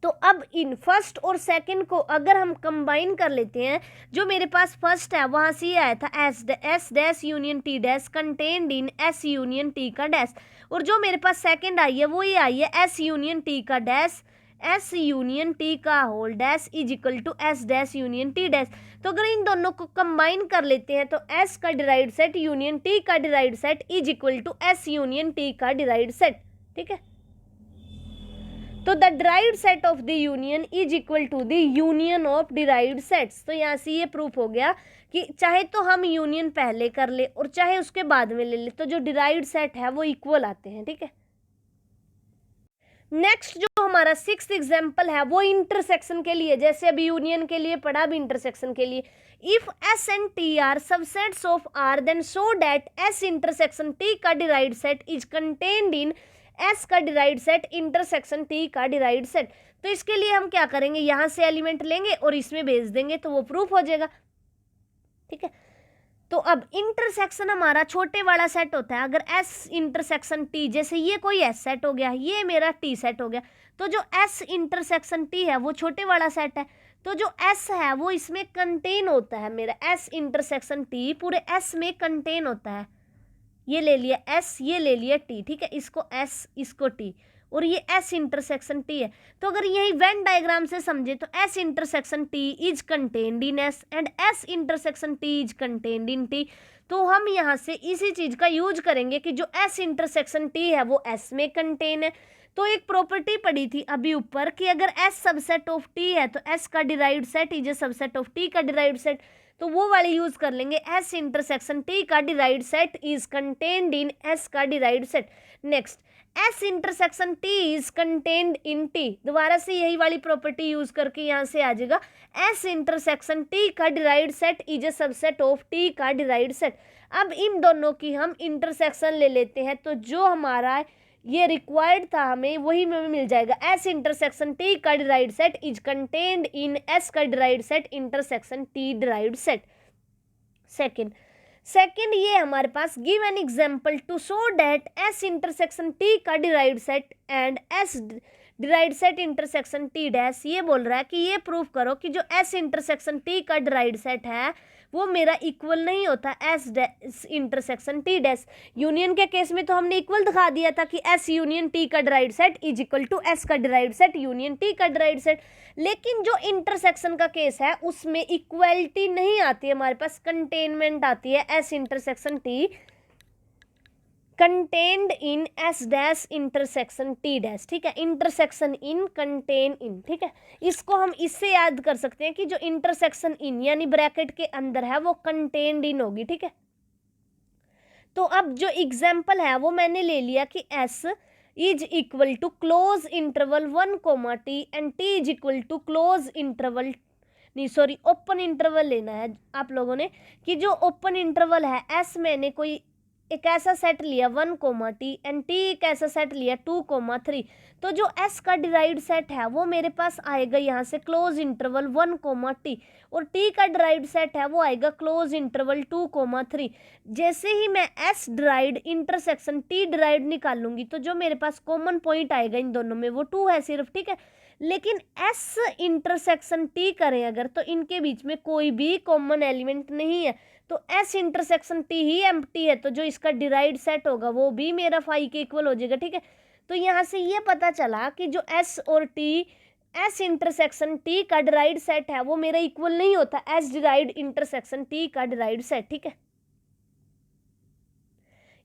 तो अब इन फर्स्ट और सेकंड को अगर हम कंबाइन कर लेते हैं, जो मेरे पास फर्स्ट है वहाँ से ये आया था S dash union T dash contained in S union T का डैश, और जो मेरे पास सेकंड आई है वो ये आई है एस यूनियन टी का डैश एस यूनियन टी का whole dash is equal to S dash union T dash. तो अगर इन दोनों को कंबाइन कर लेते हैं तो एस का डिराइव्ड सेट यूनियन टी का derived set is equal to S union T का डिराइव्ड सेट। ठीक है, तो the derived set of the union is equal to the union of derived sets. तो यहाँ से ये प्रूफ हो गया कि चाहे तो हम यूनियन पहले कर ले और चाहे उसके बाद में ले ले, तो जो डिराइव्ड सेट है वो इक्वल आते हैं। ठीक है, नेक्स्ट जो हमारा 6th एग्जाम्पल है वो इंटरसेक्शन के लिए, जैसे अभी यूनियन के लिए पढ़ा, भी इंटरसेक्शन के लिए। If S and T are subsets of R then show that S intersection T का derived set is contained in S का डिराइव्ड सेट इंटरसेक्शन टी का डिराइव्ड सेट। तो इसके लिए हम क्या करेंगे, यहाँ से एलिमेंट लेंगे और इसमें भेज देंगे तो वो प्रूफ हो जाएगा। ठीक है, तो अब इंटरसेक्शन हमारा छोटे वाला सेट होता है। अगर एस इंटरसेक्शन टी, जैसे ये कोई एस सेट हो गया, ये मेरा टी सेट हो गया, तो जो एस इंटरसेक्शन टी है वो छोटे वाला सेट है। तो जो एस है वो इसमें कंटेन होता है, मेरा एस इंटरसेक्शन टी पूरे एस में कंटेन होता है। ये ले लिया एस, ये ले लिया टी। ठीक है, इसको एस इसको टी, और ये एस इंटरसेक्शन टी है। तो अगर यही वेन डायग्राम से समझे तो S intersection T is contained in S and S intersection T is contained in T. तो हम यहाँ से इसी चीज़ का यूज करेंगे कि जो एस इंटरसेक्शन टी है वो एस में कंटेन है। तो एक प्रॉपर्टी पड़ी थी अभी ऊपर कि अगर एस सबसेट ऑफ टी है तो एस का derived set is a subset of T का डिराइव्ड सेट। तो वो वाली यूज कर लेंगे, एस इंटरसेक्शन टी का derived set is contained in S का derived set. Next, S intersection T is contained in T, दोबारा से यही वाली प्रॉपर्टी यूज करके यहाँ से आ जाएगा, एस इंटरसेक्शन टी का derived set is a subset of T का डिराइव्ड सेट। अब इन दोनों की हम इंटरसेक्शन ले लेते हैं, तो जो हमारा ये रिक्वायर्ड था हमें वही में मिल जाएगा, एस इंटरसेक्शन टी का derived set is contained in S का derived set intersection T derived set. Second ये हमारे पास give an example to show that S intersection T का derived set and S derived set intersection T dash, ये बोल रहा है कि ये प्रूव करो कि जो एस इंटरसेक्शन टी का डिराइव्ड सेट है वो मेरा इक्वल नहीं होता S intersection T dash. Union के केस में तो हमने इक्वल दिखा दिया था कि एस यूनियन टी का derived set is equal to S का डिराइव्ड सेट यूनियन टी का डिराइव्ड सेट, लेकिन जो इंटरसेक्शन का केस है उसमें इक्वलिटी नहीं आती है, हमारे पास कंटेनमेंट आती है, S intersection T contained in S dash intersection T dash, ठीक है, इंटरसेक्शन इन कंटेन इन, ठीक है। इसको हम इससे याद कर सकते हैं कि जो इंटरसेक्शन इन यानी ब्रैकेट के अंदर है वो कंटेन्ड इन होगी, ठीक है। तो अब जो एग्जाम्पल है वो मैंने ले लिया कि S is equal to close interval 1 comma T and T is equal to close interval open interval लेना है आप लोगों ने, कि जो ओपन इंटरवल है एस मैंने कोई एक ऐसा सेट लिया 1 कोमा टी एंड टी एक ऐसा सेट लिया 2 कोमा 3, तो जो एस का डिराइव्ड सेट है वो मेरे पास आएगा यहाँ से क्लोज इंटरवल 1 कोमा टी, और टी का डिराइव्ड सेट है वो आएगा क्लोज इंटरवल 2 कोमा 3। जैसे ही मैं S derived intersection T derived निकालूंगी तो जो मेरे पास कॉमन पॉइंट आएगा इन दोनों में वो 2 है सिर्फ, ठीक है। लेकिन एस इंटरसेक्शन टी करें अगर तो इनके बीच में कोई भी कॉमन एलिमेंट नहीं है, तो एस इंटरसेक्शन टी ही एम्प्टी है, तो जो इसका डिराइव्ड सेट होगा वो भी मेरा फाई के इक्वल हो जाएगा, ठीक है। तो यहाँ से ये पता चला कि जो एस और टी एस इंटरसेक्शन टी का डिराइव्ड सेट है वो मेरा इक्वल नहीं होता एस डिराइव्ड इंटरसेक्शन टी का डिराइव्ड सेट, ठीक है।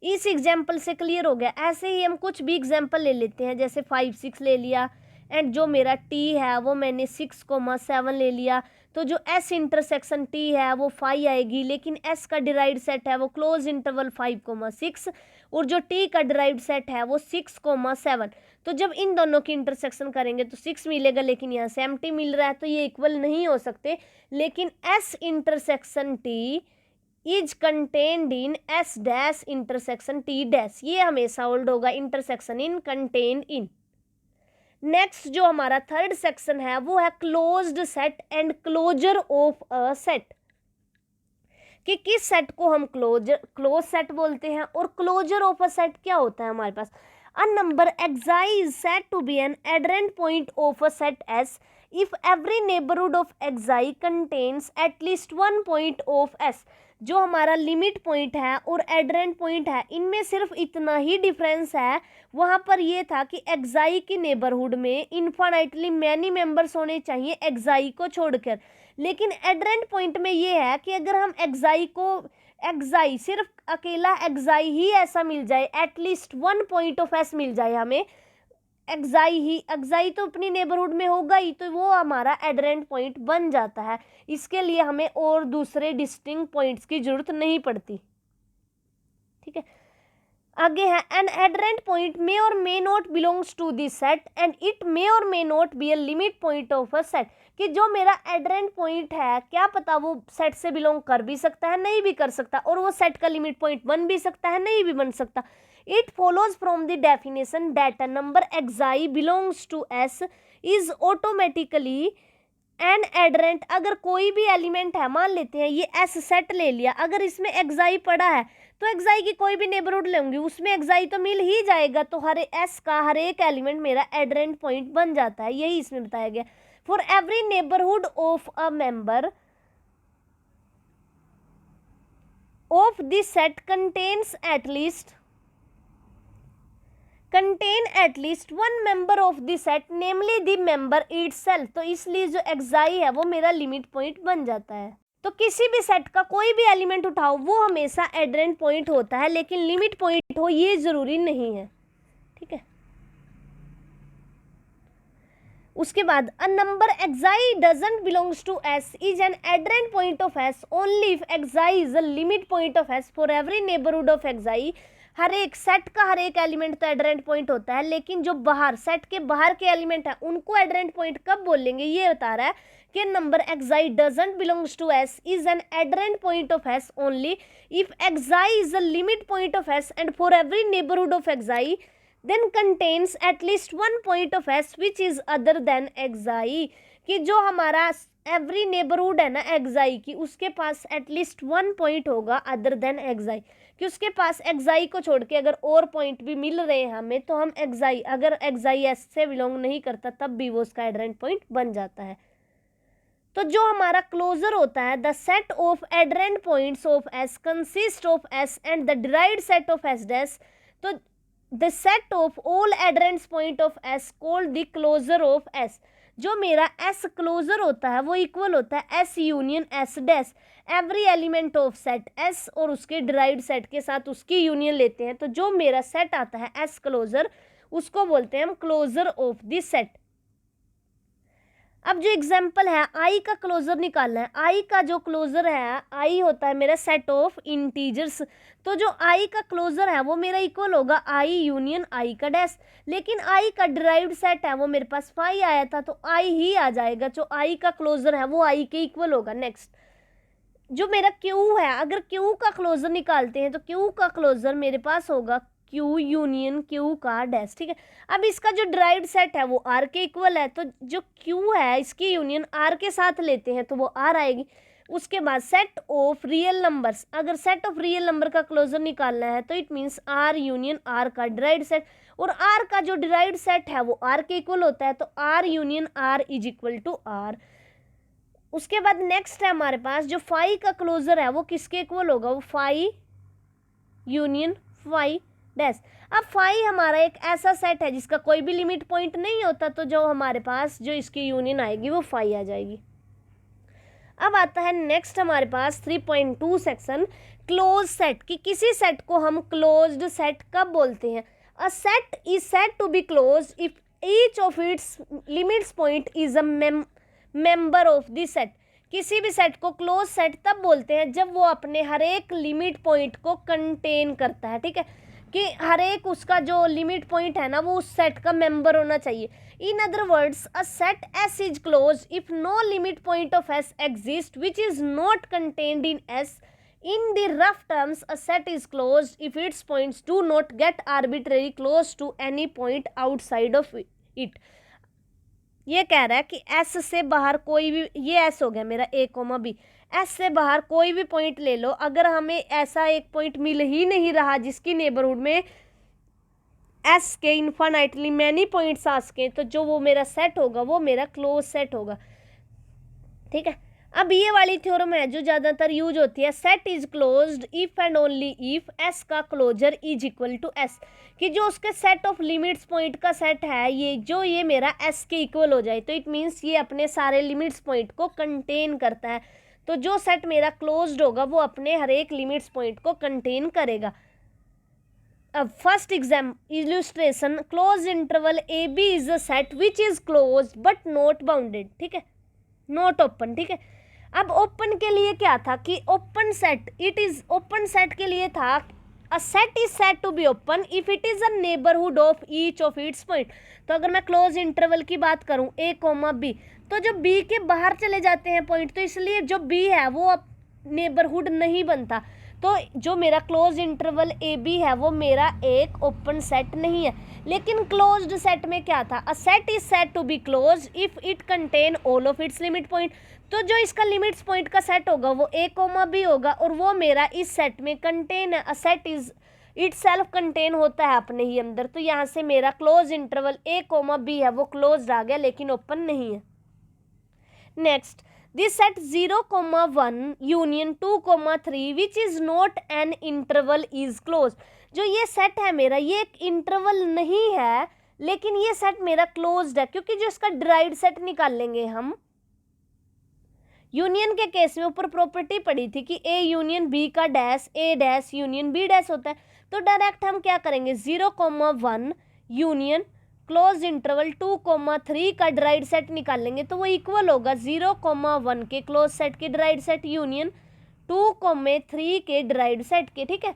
इस एग्जाम्पल से क्लियर हो गया। ऐसे ही हम कुछ भी एग्जाम्पल ले लेते हैं, जैसे 5 6 ले लिया एंड जो मेरा टी है वो मैंने 6,7 ले लिया, तो जो एस इंटरसेक्शन टी है वो 5 आएगी, लेकिन एस का डिराइव्ड सेट है वो क्लोज इंटरवल 5,6 और जो टी का डिराइव्ड सेट है वो 6,7। तो जब इन दोनों की इंटरसेक्शन करेंगे तो 6 मिलेगा, लेकिन यहाँ से एम्प्टी मिल रहा है तो ये इक्वल नहीं हो सकते। लेकिन S intersection T is contained in S dash intersection T dash, ये हमेशा होल्ड होगा, intersection in contained in. Next जो हमारा थर्ड सेक्शन है वो है closed set and closure of a set, कि किस सेट को हम क्लोज सेट बोलते हैं और क्लोजर ऑफ अ सेट क्या होता है हमारे पास। A number xi is said to be an adherent point of a set S if every neighborhood of xi contains at least one point of S। जो हमारा लिमिट पॉइंट है और एडरेंट point है इनमें सिर्फ इतना ही डिफरेंस है, वहाँ पर ये था कि एक्साई की नेबरहुड में इन्फाइनाइटली मैनी मेंबर्स होने चाहिए एक्साई को छोड़कर, लेकिन एडरेंट पॉइंट में ये है कि अगर हम एक्साई सिर्फ अकेला एक्साई ही ऐसा मिल जाए, एटलीस्ट 1 पॉइंट ऑफ एस मिल जाए हमें, एक्साई तो अपनी नेबरहुड में होगा ही, तो वो हमारा एडरेंट पॉइंट बन जाता है। इसके लिए हमें और दूसरे डिस्टिंक्ट पॉइंट्स की जरूरत नहीं पड़ती, ठीक है। आगे है N एडरेंट point may or may not belongs to this set and it may or may not be a limit point of a set, कि जो मेरा एडरेंट पॉइंट है क्या पता वो सेट से बिलोंग कर भी सकता है नहीं भी कर सकता, और वो सेट का लिमिट पॉइंट बन भी सकता है नहीं भी बन सकता। It follows from the definition that a number xi belongs to S is automatically an adherent। अगर कोई भी एलिमेंट है, मान लेते हैं ये S सेट ले लिया, अगर इसमें xi पड़ा है तो xi की कोई भी नेबरहुड लेंगे उसमें xi तो मिल ही जाएगा, तो हर S का हर एक एलिमेंट मेरा एडरेंट पॉइंट बन जाता है, यही इसमें बताया गया। For every neighbourhood of a member of this set contain at least one member of the set namely the member itself। तो इसलिए जो xi है वो मेरा लिमिट पॉइंट बन जाता है। तो किसी भी सेट का कोई भी एलिमेंट उठाओ वो हमेशा एडरेंट पॉइंट होता है, लेकिन लिमिट पॉइंट हो ये जरूरी नहीं है, ठीक है। उसके बाद अ number xi doesn't belongs to S is an adherent point of S only if xi is a limit point of S for every neighborhood of xi। हर एक सेट का हर एक एलिमेंट तो एडरेंट पॉइंट होता है, लेकिन जो बाहर सेट के बाहर के एलिमेंट है उनको एडरेंट पॉइंट कब बोलेंगे, ये बता रहा है कि number xi doesn't belongs to S is an adherent point of S only if xi is the limit point of S and for every neighborhood of xi then contains at least one point of S which is other than xi, कि जो हमारा every neighbourhood है ना xi की, उसके पास at least one point होगा other than xi, कि उसके पास xi को छोड़ के अगर और पॉइंट भी मिल रहे हैं हमें तो हम xi, अगर xi S से बिलोंग नहीं करता तब भी वो उसका एडरेंट पॉइंट बन जाता है। तो जो हमारा क्लोजर होता है, the set of adherent points of S consist of S and the derived set of S dash, तो the set of all adherents point of S called the closure of S। जो मेरा S closure होता है वो equal होता है S union S dash, every element of set S और उसके डिराइव्ड सेट के साथ उसकी यूनियन लेते हैं, तो जो मेरा सेट आता है S क्लोजर उसको बोलते हैं हम क्लोजर ऑफ द सेट। अब जो एग्जाम्पल है I का क्लोजर निकालना है, I का जो क्लोजर है, I होता है मेरा सेट ऑफ इंटीजर्स, तो जो I का क्लोजर है वो मेरा इक्वल होगा I यूनियन I का डैश, लेकिन I का डिराइव्ड सेट है वो मेरे पास 5 आया था तो I ही आ जाएगा, जो I का क्लोजर है वो I के इक्वल होगा। नेक्स्ट जो मेरा Q है, अगर Q का क्लोजर निकालते हैं तो Q का क्लोजर मेरे पास होगा Q यूनियन Q का डैश, ठीक है। अब इसका जो डिराइव्ड सेट है वो R के इक्वल है, तो जो Q है इसकी यूनियन R के साथ लेते हैं तो वो R आएगी। उसके बाद सेट ऑफ रियल नंबर्स, अगर सेट ऑफ रियल नंबर का क्लोजर निकालना है तो it means R union R का डिराइव्ड सेट, और R का जो डिराइव्ड सेट है वो R के इक्वल होता है, तो R union R is equal to R। उसके बाद नेक्स्ट है हमारे पास जो फाई का क्लोजर है वो किसके इक्वल होगा, वो फाई यूनियन फाई डैश। अब फाई हमारा एक ऐसा सेट है जिसका कोई भी लिमिट पॉइंट नहीं होता, तो जो हमारे पास जो इसकी यूनियन आएगी वो फाई आ जाएगी। अब आता है नेक्स्ट हमारे पास 3.2 सेक्शन क्लोज सेट, कि किसी सेट को हम क्लोज्ड सेट कब बोलते हैं। A set is said to be close if each of its limits point is a member of the set. किसी भी सेट को क्लोज सेट तब बोलते हैं जब वो अपने हर एक लिमिट पॉइंट को कंटेन करता है, ठीक है, कि हर एक उसका जो लिमिट पॉइंट है ना वो उस सेट का मेंबर होना चाहिए। In other words a set S is close if no limit point of S exist which is not contained in S। In the rough terms a set is close if its points do not get arbitrary close to any point outside of it. ये कह रहा है कि S से बाहर कोई भी, ये S हो गया मेरा A, B, S से बाहर कोई भी पॉइंट ले लो, अगर हमें ऐसा एक पॉइंट मिल ही नहीं रहा जिसकी नेबरहुड में S के इन्फाइनाइटली मैनी पॉइंट्स आ सके, तो जो वो मेरा सेट होगा वो मेरा क्लोज सेट होगा, ठीक है। अब ये वाली थ्योरम है जो ज़्यादातर यूज होती है, set is closed if and only if S का closure is equal to S, कि जो उसके सेट ऑफ लिमिट्स पॉइंट का सेट है ये मेरा S के इक्वल हो जाए, तो इट मीन्स ये अपने सारे लिमिट्स पॉइंट को कंटेन करता है, तो जो सेट मेरा क्लोज्ड होगा वो अपने हर एक लिमिट्स पॉइंट को कंटेन करेगा। अब first exam illustration, close interval AB is a set which is close but not bounded, ठीक है, नॉट ओपन, ठीक है। अब ओपन के लिए क्या था कि open set, it is open set के लिए था a set is said to be open if it is a neighbourhood of each of its point. तो अगर मैं क्लोज इंटरवल की बात करूं A, B, तो जो B के बाहर चले जाते हैं पॉइंट, तो इसलिए जो B है वो अब नेबरहुड नहीं बनता, तो जो मेरा क्लोज इंटरवल AB है वो मेरा एक ओपन सेट नहीं है। लेकिन क्लोज्ड सेट में क्या था, a set is said to be close if it contain all of its limit point, तो जो इसका लिमिट्स पॉइंट का सेट होगा वो A, B होगा, और वो मेरा इस सेट में कंटेन है। अ set is it self contain होता है अपने ही अंदर, तो यहाँ से मेरा क्लोज इंटरवल A, B है वो क्लोज्ड आ गया लेकिन ओपन नहीं है। Next this set 0,1 union 2,3 which is not an interval is close. जो ये सेट है मेरा ये एक इंटरवल नहीं है, लेकिन ये सेट मेरा क्लोज्ड है, क्योंकि जो इसका डिराइव्ड सेट निकाल लेंगे हम, यूनियन के केस में ऊपर प्रॉपर्टी पड़ी थी कि A यूनियन B का dash A dash union B dash होता है, तो डायरेक्ट हम क्या करेंगे 0,1 यूनियन क्लोज इंटरवल 2,3 का डिराइव्ड सेट निकाल लेंगे, तो वो इक्वल होगा 0,1 के क्लोज सेट के डिराइव्ड सेट यूनियन 2,3 के डिराइव्ड सेट के, ठीक है।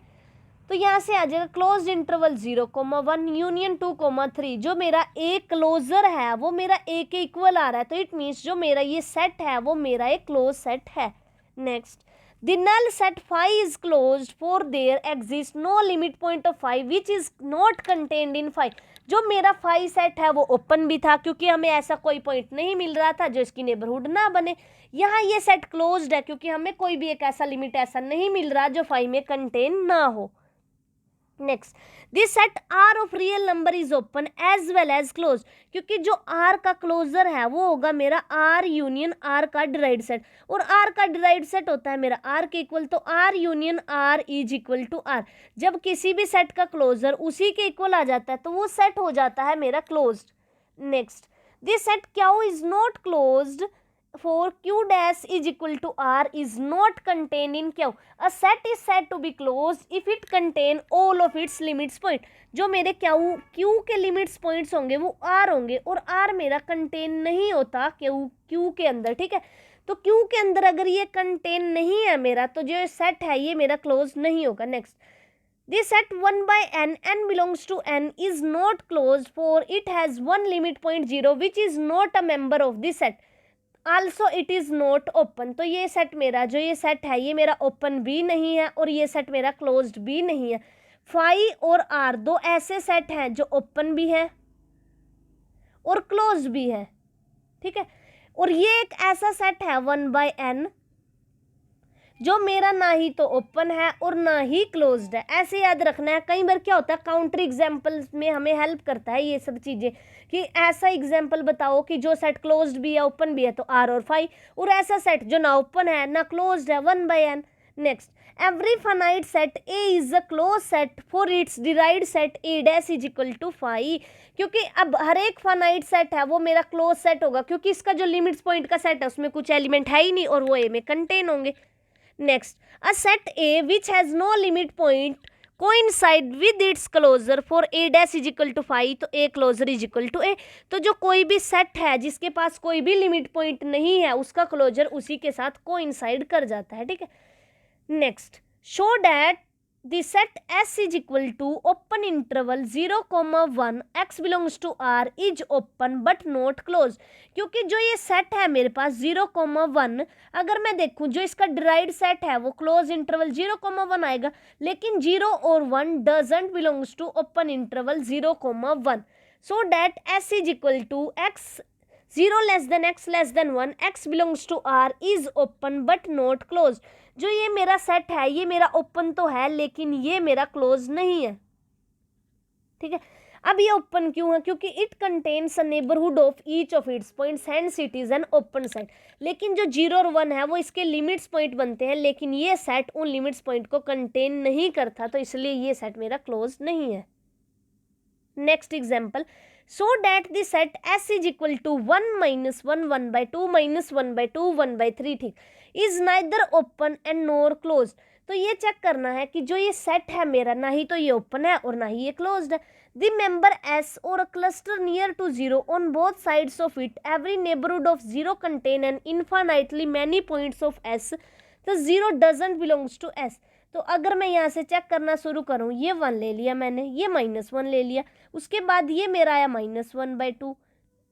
तो यहाँ से आ जाएगा क्लोज इंटरवल 0,1 यूनियन 2,3। जो मेरा ए क्लोजर है वो मेरा ए के इक्वल आ रहा है, तो इट मीन्स जो मेरा ये सेट है वो मेरा एक क्लोज सेट है। Next, the null set phi is closed for there exists no limit point of phi which is not contained in phi। जो मेरा phi सेट है वो ओपन भी था क्योंकि हमें ऐसा कोई पॉइंट नहीं मिल रहा था जो इसकी नेबरहुड ना बने। यहाँ ये सेट क्लोज्ड है क्योंकि हमें कोई भी एक ऐसा लिमिट ऐसा नहीं मिल रहा जो phi में कंटेन ना हो। Next, this set R of real number is open as well as close, क्योंकि जो R का क्लोजर है वो होगा मेरा R यूनियन R का डिराइव्ड सेट, और R का डिराइव्ड सेट होता है मेरा R के इक्वल, तो R union R is equal to R। जब किसी भी सेट का क्लोजर उसी के इक्वल आ जाता है तो वो सेट हो जाता है मेरा closed. Next, this set Q is not closed for Q dash is equal to R is not contained in Q। A set is said to be closed if it contain all of its limits point। जो मेरे Q के limits points होंगे वो R होंगे, और R मेरा contain नहीं होता Q के अंदर, ठीक है। तो Q के अंदर अगर ये कंटेन नहीं है मेरा, तो जो सेट है ये मेरा क्लोज नहीं होगा। Next, this set 1 by n, n belongs to n, is not closed for it has one limit point 0 which is not a member of the set। Also it is not open. तो ये set मेरा जो ये set है ये मेरा open भी नहीं है और ये सेट मेरा क्लोज्ड भी नहीं है। फाई और आर दो ऐसे सेट हैं जो ओपन भी है और क्लोज भी है, ठीक है। और ये एक ऐसा सेट है 1 by n जो मेरा ना ही तो ओपन है और ना ही क्लोज्ड है। ऐसे याद रखना है। कई बार क्या होता है काउंटर एग्जाम्पल्स में हमें हेल्प करता है ये सब चीज़ें, कि ऐसा एग्जाम्पल बताओ कि जो सेट क्लोज्ड भी है ओपन भी है, तो आर और फाई, और ऐसा सेट जो ना ओपन है ना क्लोज्ड है 1 by n। Next, every finite set A is a close set for its derived set A dash is equal to phi. क्योंकि अब हर एक फाइनाइट सेट है वो मेरा क्लोज सेट होगा क्योंकि इसका जो लिमिट्स पॉइंट का सेट है उसमें कुछ एलिमेंट है ही नहीं और वो ए में कंटेन होंगे। Next, a set A which has no limit point coincide with its closure for A dash is equal to phi, तो A closure is equal to A। तो जो कोई भी सेट है जिसके पास कोई भी लिमिट पॉइंट नहीं है उसका क्लोजर उसी के साथ कोइंसाइड कर जाता है, ठीक है। Next, show that the set S is equal to open interval 0,1 x belongs to R is open but not closed। क्योंकि जो ये सेट है मेरे पास 0,1, अगर मैं देखूं जो इसका डिराइव्ड सेट है वो क्लोज इंटरवल 0,1 आएगा, लेकिन 0 और 1 doesn't belongs to open interval 0,1। so that S is equal to x 0 less than x less than 1 x belongs to R is open but not closed। जो ये मेरा सेट है ये मेरा ओपन तो है लेकिन ये मेरा क्लोज नहीं है, ठीक है। अब ये ओपन क्यों है? क्योंकि it contains a neighbourhood of each of its points hence it is an open set. लेकिन जो 0 और 1 है वो इसके लिमिट्स पॉइंट बनते हैं, लेकिन ये सेट उन लिमिट्स पॉइंट को कंटेन नहीं करता, तो इसलिए ये सेट मेरा क्लोज नहीं है। Next example, so that the set S is equal to 1 minus 1 1 by 2 minus 1 by 2 1 by 3, ठीक, is neither open and nor closed। तो ये चेक करना है कि जो ये सेट है मेरा ना ही तो ये ओपन है और ना ही ये क्लोज्ड है। द मेंबर S और a cluster near to 0 on both sides of it, every neighborhood of 0 contain an infinitely many points of S, तो 0 doesn't belongs to S। तो अगर मैं यहाँ से चेक करना शुरू करूँ, ये 1 ले लिया मैंने, ये -1 ले लिया, उसके बाद ये मेरा आया -1 by 2,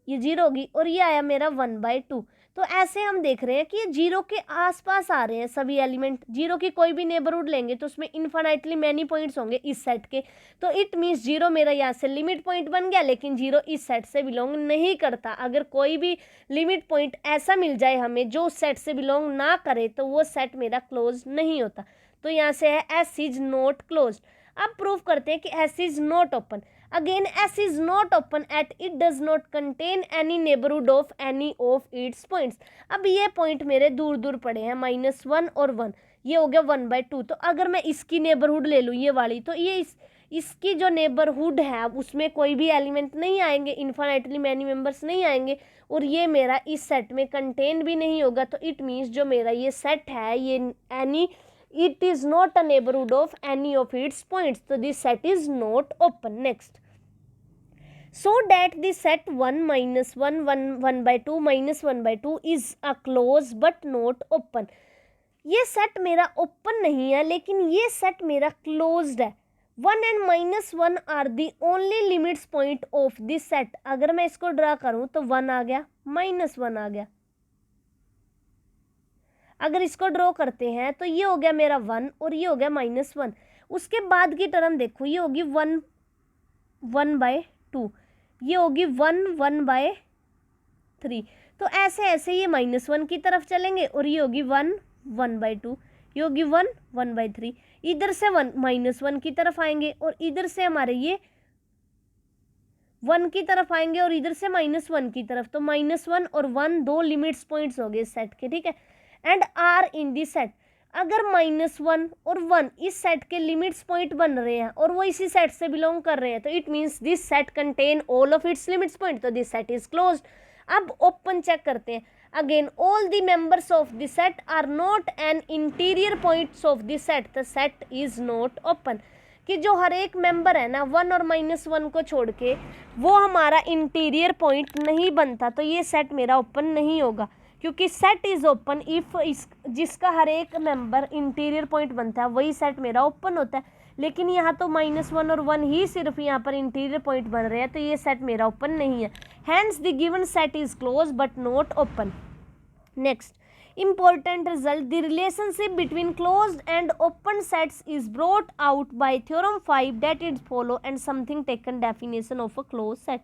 ये 0 होगी, और ये आया मेरा 1 by 2। तो ऐसे हम देख रहे हैं कि ये 0 के आसपास आ रहे हैं सभी एलिमेंट। 0 की कोई भी नेबरहुड लेंगे तो उसमें इन्फिनिटली मैनी पॉइंट्स होंगे इस सेट के, तो इट मीन्स 0 मेरा यहाँ से लिमिट पॉइंट बन गया, लेकिन 0 इस सेट से बिलोंग नहीं करता। अगर कोई भी लिमिट पॉइंट ऐसा मिल जाए हमें जो उस सेट से बिलोंग ना करे तो वो सेट मेरा क्लोज नहीं होता। तो यहाँ से है S इज नॉट क्लोज्ड। अब प्रूव करते हैं कि S is not open. Again S is not open at it does not contain any neighbourhood of any of its points. अब ये पॉइंट मेरे दूर दूर पड़े हैं, -1 और 1, ये हो गया 1 by 2। तो अगर मैं इसकी नेबरहुड ले लूँ ये वाली, तो ये इसकी जो नेबरहुड है उसमें कोई भी एलिमेंट नहीं आएंगे, इन्फिनिटली मैनी मेंबर्स नहीं आएंगे, और ये मेरा इस सेट में कंटेन भी नहीं होगा। तो इट मीन्स जो मेरा ये सेट है ये it is not a neighborhood of any of its points, so this set is not open. Next, so that the set 1 minus 1 1 1 by 2 minus 1 by 2 is a close but not open। ये set मेरा open नहीं है लेकिन ये set मेरा closed है। 1 and -1 are the only limits point of this set. अगर मैं इसको ड्रा करूं तो 1 आ गया, -1 आ गया। अगर इसको ड्रॉ करते हैं तो ये हो गया मेरा 1 और ये हो गया -1। उसके बाद की टर्म देखो, ये होगी 1/2, ये होगी 1/3। तो ऐसे ऐसे ये -1 की तरफ चलेंगे और ये होगी 1/2, ये होगी 1/3। इधर से -1 की तरफ आएंगे और इधर से हमारे ये 1 की तरफ आएंगे और इधर से -1 की तरफ। तो -1 और 1 दो लिमिट्स पॉइंट्स हो गए सेट के, ठीक है। And are in the set, अगर -1 और 1 इस सेट के लिमिट्स पॉइंट बन रहे हैं और वो इसी सेट से बिलोंग कर रहे हैं, तो it means this set contain all of its limits point, तो दिस सेट इज क्लोज्ड। अब ओपन चेक करते हैं। Again all the members of the set are not an interior points of the set, the set is not open. कि जो हर एक member है ना 1 और -1 को छोड़ के वो हमारा इंटीरियर पॉइंट नहीं बनता, तो ये सेट मेरा ओपन नहीं होगा। क्योंकि सेट इज ओपन इफ जिसका हर एक मेंबर इंटीरियर पॉइंट बनता है वही सेट मेरा ओपन होता है। लेकिन यहाँ तो -1 और 1 ही सिर्फ यहाँ पर इंटीरियर पॉइंट बन रहे हैं, तो ये सेट मेरा ओपन नहीं है। Hence the given set is close but not open. Next important result, the relationship between closed and open sets is brought out by theorem 5 that it follow and something taken definition of a closed set।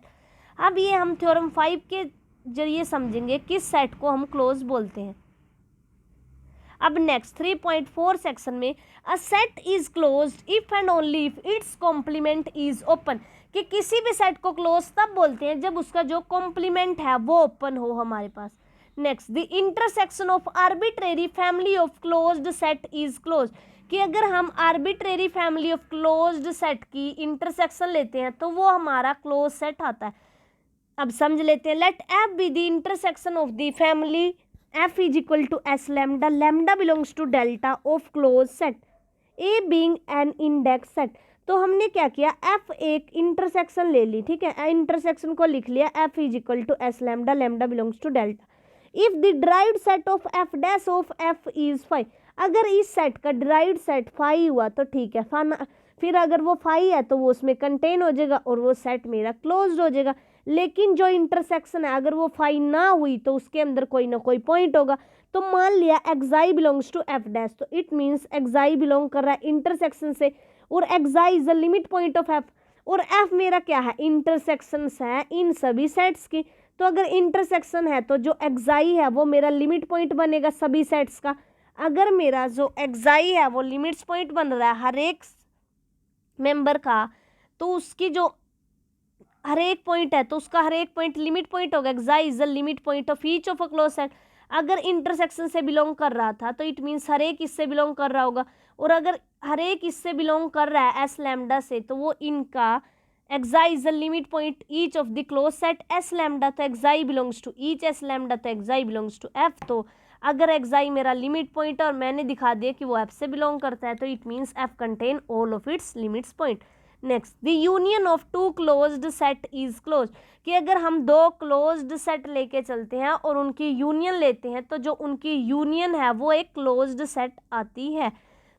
अब ये हम theorem 5 के जरिए समझेंगे किस set को हम close बोलते हैं। अब नेक्स्ट 3.4 सेक्शन में a set is closed if and only if it's complement is open, कि किसी भी सेट को क्लोज तब बोलते हैं जब उसका जो कॉम्प्लीमेंट है वो ओपन हो हमारे पास। Next the intersection of arbitrary family of closed set is close, कि अगर हम arbitrary family of closed set की इंटरसेक्शन लेते हैं तो वो हमारा क्लोज सेट आता है। अब समझ लेते हैं। Let F be the intersection of the family F is equal to S lambda, lambda belongs to delta of close set, A being an index set. तो हमने क्या किया, एफ एक इंटरसेक्शन ले ली, ठीक है, इंटरसेक्शन को लिख लिया F is equal to S lambda, lambda belongs to delta. If the derived set of F dash of F is 5, अगर इस सेट का डिराइव्ड सेट 5 हुआ तो ठीक है, फिर अगर वो 5 है तो वो उसमें कंटेन हो जाएगा और वो सेट मेरा क्लोज्ड हो जाएगा। लेकिन जो इंटरसेक्शन है अगर वो 5 ना हुई तो उसके अंदर कोई ना कोई पॉइंट होगा। तो मान लिया xi belongs to F dash, तो इट मीन्स एक्साई बिलोंग कर रहा है इंटरसेक्शन से और xi is the limit point of F, और एफ मेरा क्या है, इंटरसेक्शंस है इन सभी सेट्स की। तो अगर इंटरसेक्शन है तो जो एक्साई है वो मेरा लिमिट पॉइंट बनेगा सभी सेट्स का। अगर मेरा जो एक्साई है वो लिमिट्स पॉइंट बन रहा है हर एक मेंबर का, तो उसकी जो हर एक पॉइंट है तो उसका हर एक पॉइंट लिमिट पॉइंट होगा। एक्साई is the limit point of each of a close set. अगर इंटरसेक्शन से बिलोंग कर रहा था तो इट मीन्स हर एक इससे बिलोंग कर रहा होगा, और अगर हर एक इससे बिलोंग कर रहा है एस लैम्डा से तो वो इनका xi is the limit point each of the close set S lambda, तो xi belongs to each S lambda, तो एक्साई बिलोंग्स टू एफ। तो अगर एक्साई मेरा लिमिट पॉइंट और मैंने दिखा दिया कि वो एफ से बिलोंग करता है तो it means F contain all of its limits point. Next the union of two closed set is close, कि अगर हम दो क्लोज्ड सेट लेके चलते हैं और उनकी यूनियन लेते हैं तो जो उनकी यूनियन है वो एक क्लोज्ड सेट आती है।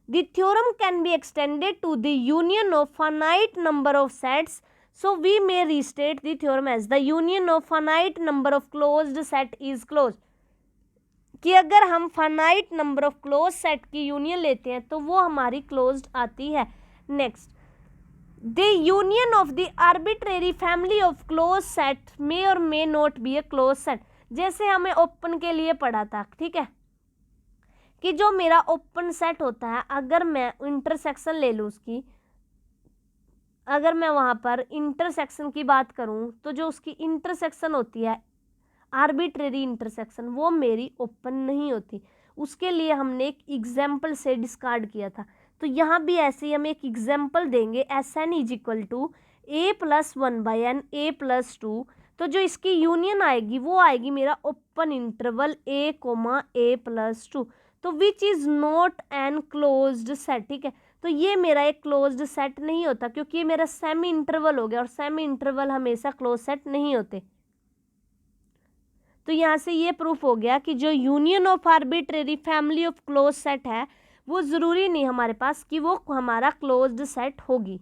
The theorem can be extended to the union of finite number of sets, so we may restate the theorem as the union of finite number of closed set is closed, कि अगर हम finite number of closed set की union लेते हैं तो वो हमारी closed आती है। Next the union of the arbitrary family of closed set may or may not be a closed set, जैसे हमें ओपन के लिए पढ़ा था, ठीक है, कि जो मेरा ओपन सेट होता है अगर मैं इंटरसेक्शन ले लूँ उसकी, अगर मैं वहाँ पर इंटरसेक्शन की बात करूँ तो जो उसकी इंटरसेक्शन होती है आर्बिट्रेरी इंटरसेक्शन वो मेरी ओपन नहीं होती। उसके लिए हमने एक एग्जाम्पल से डिस्कार्ड किया था। तो यहाँ भी ऐसे ही हम एक एग्जाम्पल देंगे, S n is equal to A plus 1/n A plus 2। तो जो इसकी यूनियन आएगी वो आएगी मेरा open interval A comma A plus 2, तो which is not an closed set, ठीक है। तो ये मेरा एक क्लोज्ड सेट नहीं होता क्योंकि ये मेरा सेमी इंटरवल हो गया और सेमी इंटरवल हमेशा क्लोज सेट नहीं होते। तो यहाँ से ये प्रूफ हो गया कि जो union of arbitrary family of close set है वो ज़रूरी नहीं हमारे पास कि वो हमारा क्लोज्ड सेट होगी।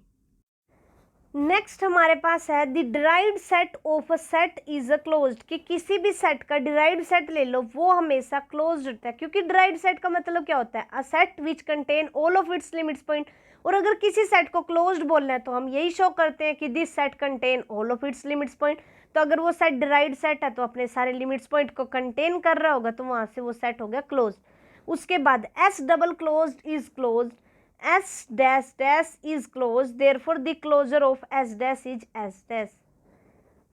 नेक्स्ट हमारे पास है the derived set of a set is a closed, कि किसी भी सेट का डिराइव्ड सेट ले लो वो हमेशा क्लोज्ड होता है, क्योंकि डिराइव्ड सेट का मतलब क्या होता है, अ set which contain all of its limits point. और अगर किसी सेट को क्लोज्ड बोलना है तो हम यही शो करते हैं कि this set contain all of its limits point. तो अगर वो सेट डिराइव्ड सेट है तो अपने सारे लिमिट्स पॉइंट को कंटेन कर रहा होगा, तो वहां से वो सेट हो गया क्लोज्ड। उसके बाद S double closed is closed, S dash dash is closed, therefore the closure of S dash is S dash.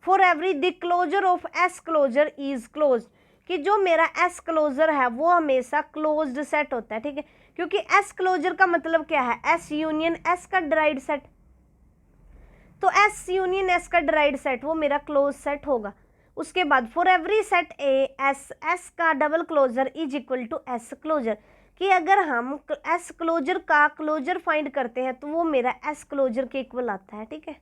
For every the closure of S closure is closed, कि जो मेरा S closure है वो हमेशा closed set होता है, ठीक है, क्योंकि S closure का मतलब क्या है, S यूनियन S का डिराइव्ड सेट, तो S यूनियन S का डिराइव्ड सेट वो मेरा क्लोज सेट होगा। उसके बाद for every set A S का double closure is equal to S closure, कि अगर हम एस क्लोजर का क्लोजर फाइंड करते हैं तो वो मेरा एस क्लोजर के इक्वल आता है, ठीक है।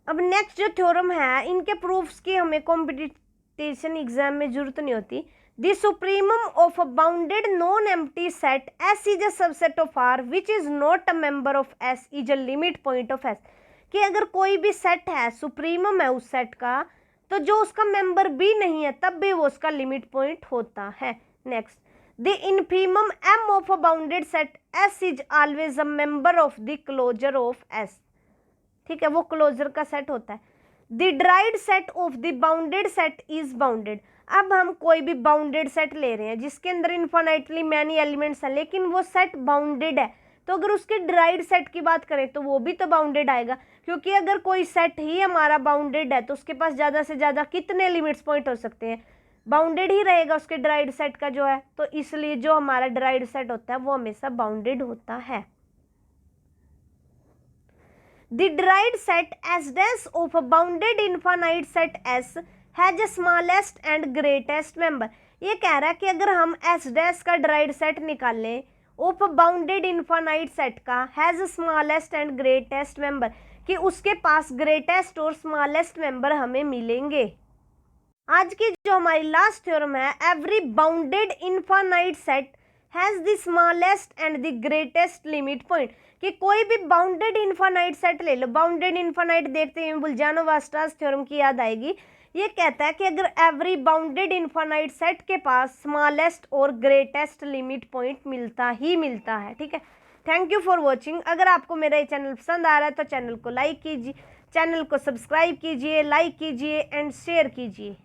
अब नेक्स्ट जो थ्योरम है, इनके प्रूफ्स की हमें कॉम्पिटिशन एग्जाम में जरूरत नहीं होती। The supremum of a bounded non empty set S is a subset of R which is not a member of S is a limit point of S, कि अगर कोई भी सेट है सुप्रीमम है उस सेट का, तो जो उसका मेंबर भी नहीं है तब भी वो उसका लिमिट पॉइंट होता है। Next, the infimum M of a bounded set S is always a member of the closure of S, ठीक है, वो क्लोजर का सेट होता है। The derived set of the bounded set is bounded, अब हम कोई भी बाउंडेड सेट ले रहे हैं जिसके अंदर इन्फिनिटली मैनी एलिमेंट्स हैं लेकिन वो सेट बाउंडेड है, तो अगर उसके डिराइव्ड सेट की बात करें तो वो भी तो बाउंडेड आएगा, क्योंकि अगर कोई सेट ही हमारा बाउंडेड है तो उसके पास ज़्यादा से ज़्यादा कितने लिमिट्स पॉइंट हो सकते हैं, बाउंडेड ही रहेगा उसके डिराइव्ड सेट का जो है, तो इसलिए जो हमारा डिराइव्ड सेट होता है वो हमेशा बाउंडेड होता है। The derived set S dash of a bounded infinite set S has a smallest and greatest member, ये कह रहा है कि अगर हम एस डैश का डिराइव्ड सेट निकालें of a bounded infinite set का has a smallest and greatest member, कि उसके पास ग्रेटेस्ट और स्मॉलेस्ट मेंबर हमें मिलेंगे। आज की जो हमारी लास्ट थ्योरम है, every bounded infinite set has the smallest and the greatest limit point, कि कोई भी बाउंडेड इनफाइनाइट सेट ले लो, बाउंडेड इनफाइनाइट देखते हैं बुल्जानो-वास्टास थ्योरम की याद आएगी। ये कहता है कि अगर एवरी बाउंडेड इनफाइनाइट सेट के पास स्मॉलेस्ट और ग्रेटेस्ट लिमिट पॉइंट मिलता ही मिलता है, ठीक है। Thank you for watching. अगर आपको मेरा ये चैनल पसंद आ रहा है तो चैनल को लाइक कीजिए, चैनल को सब्सक्राइब कीजिए, लाइक कीजिए एंड शेयर कीजिए।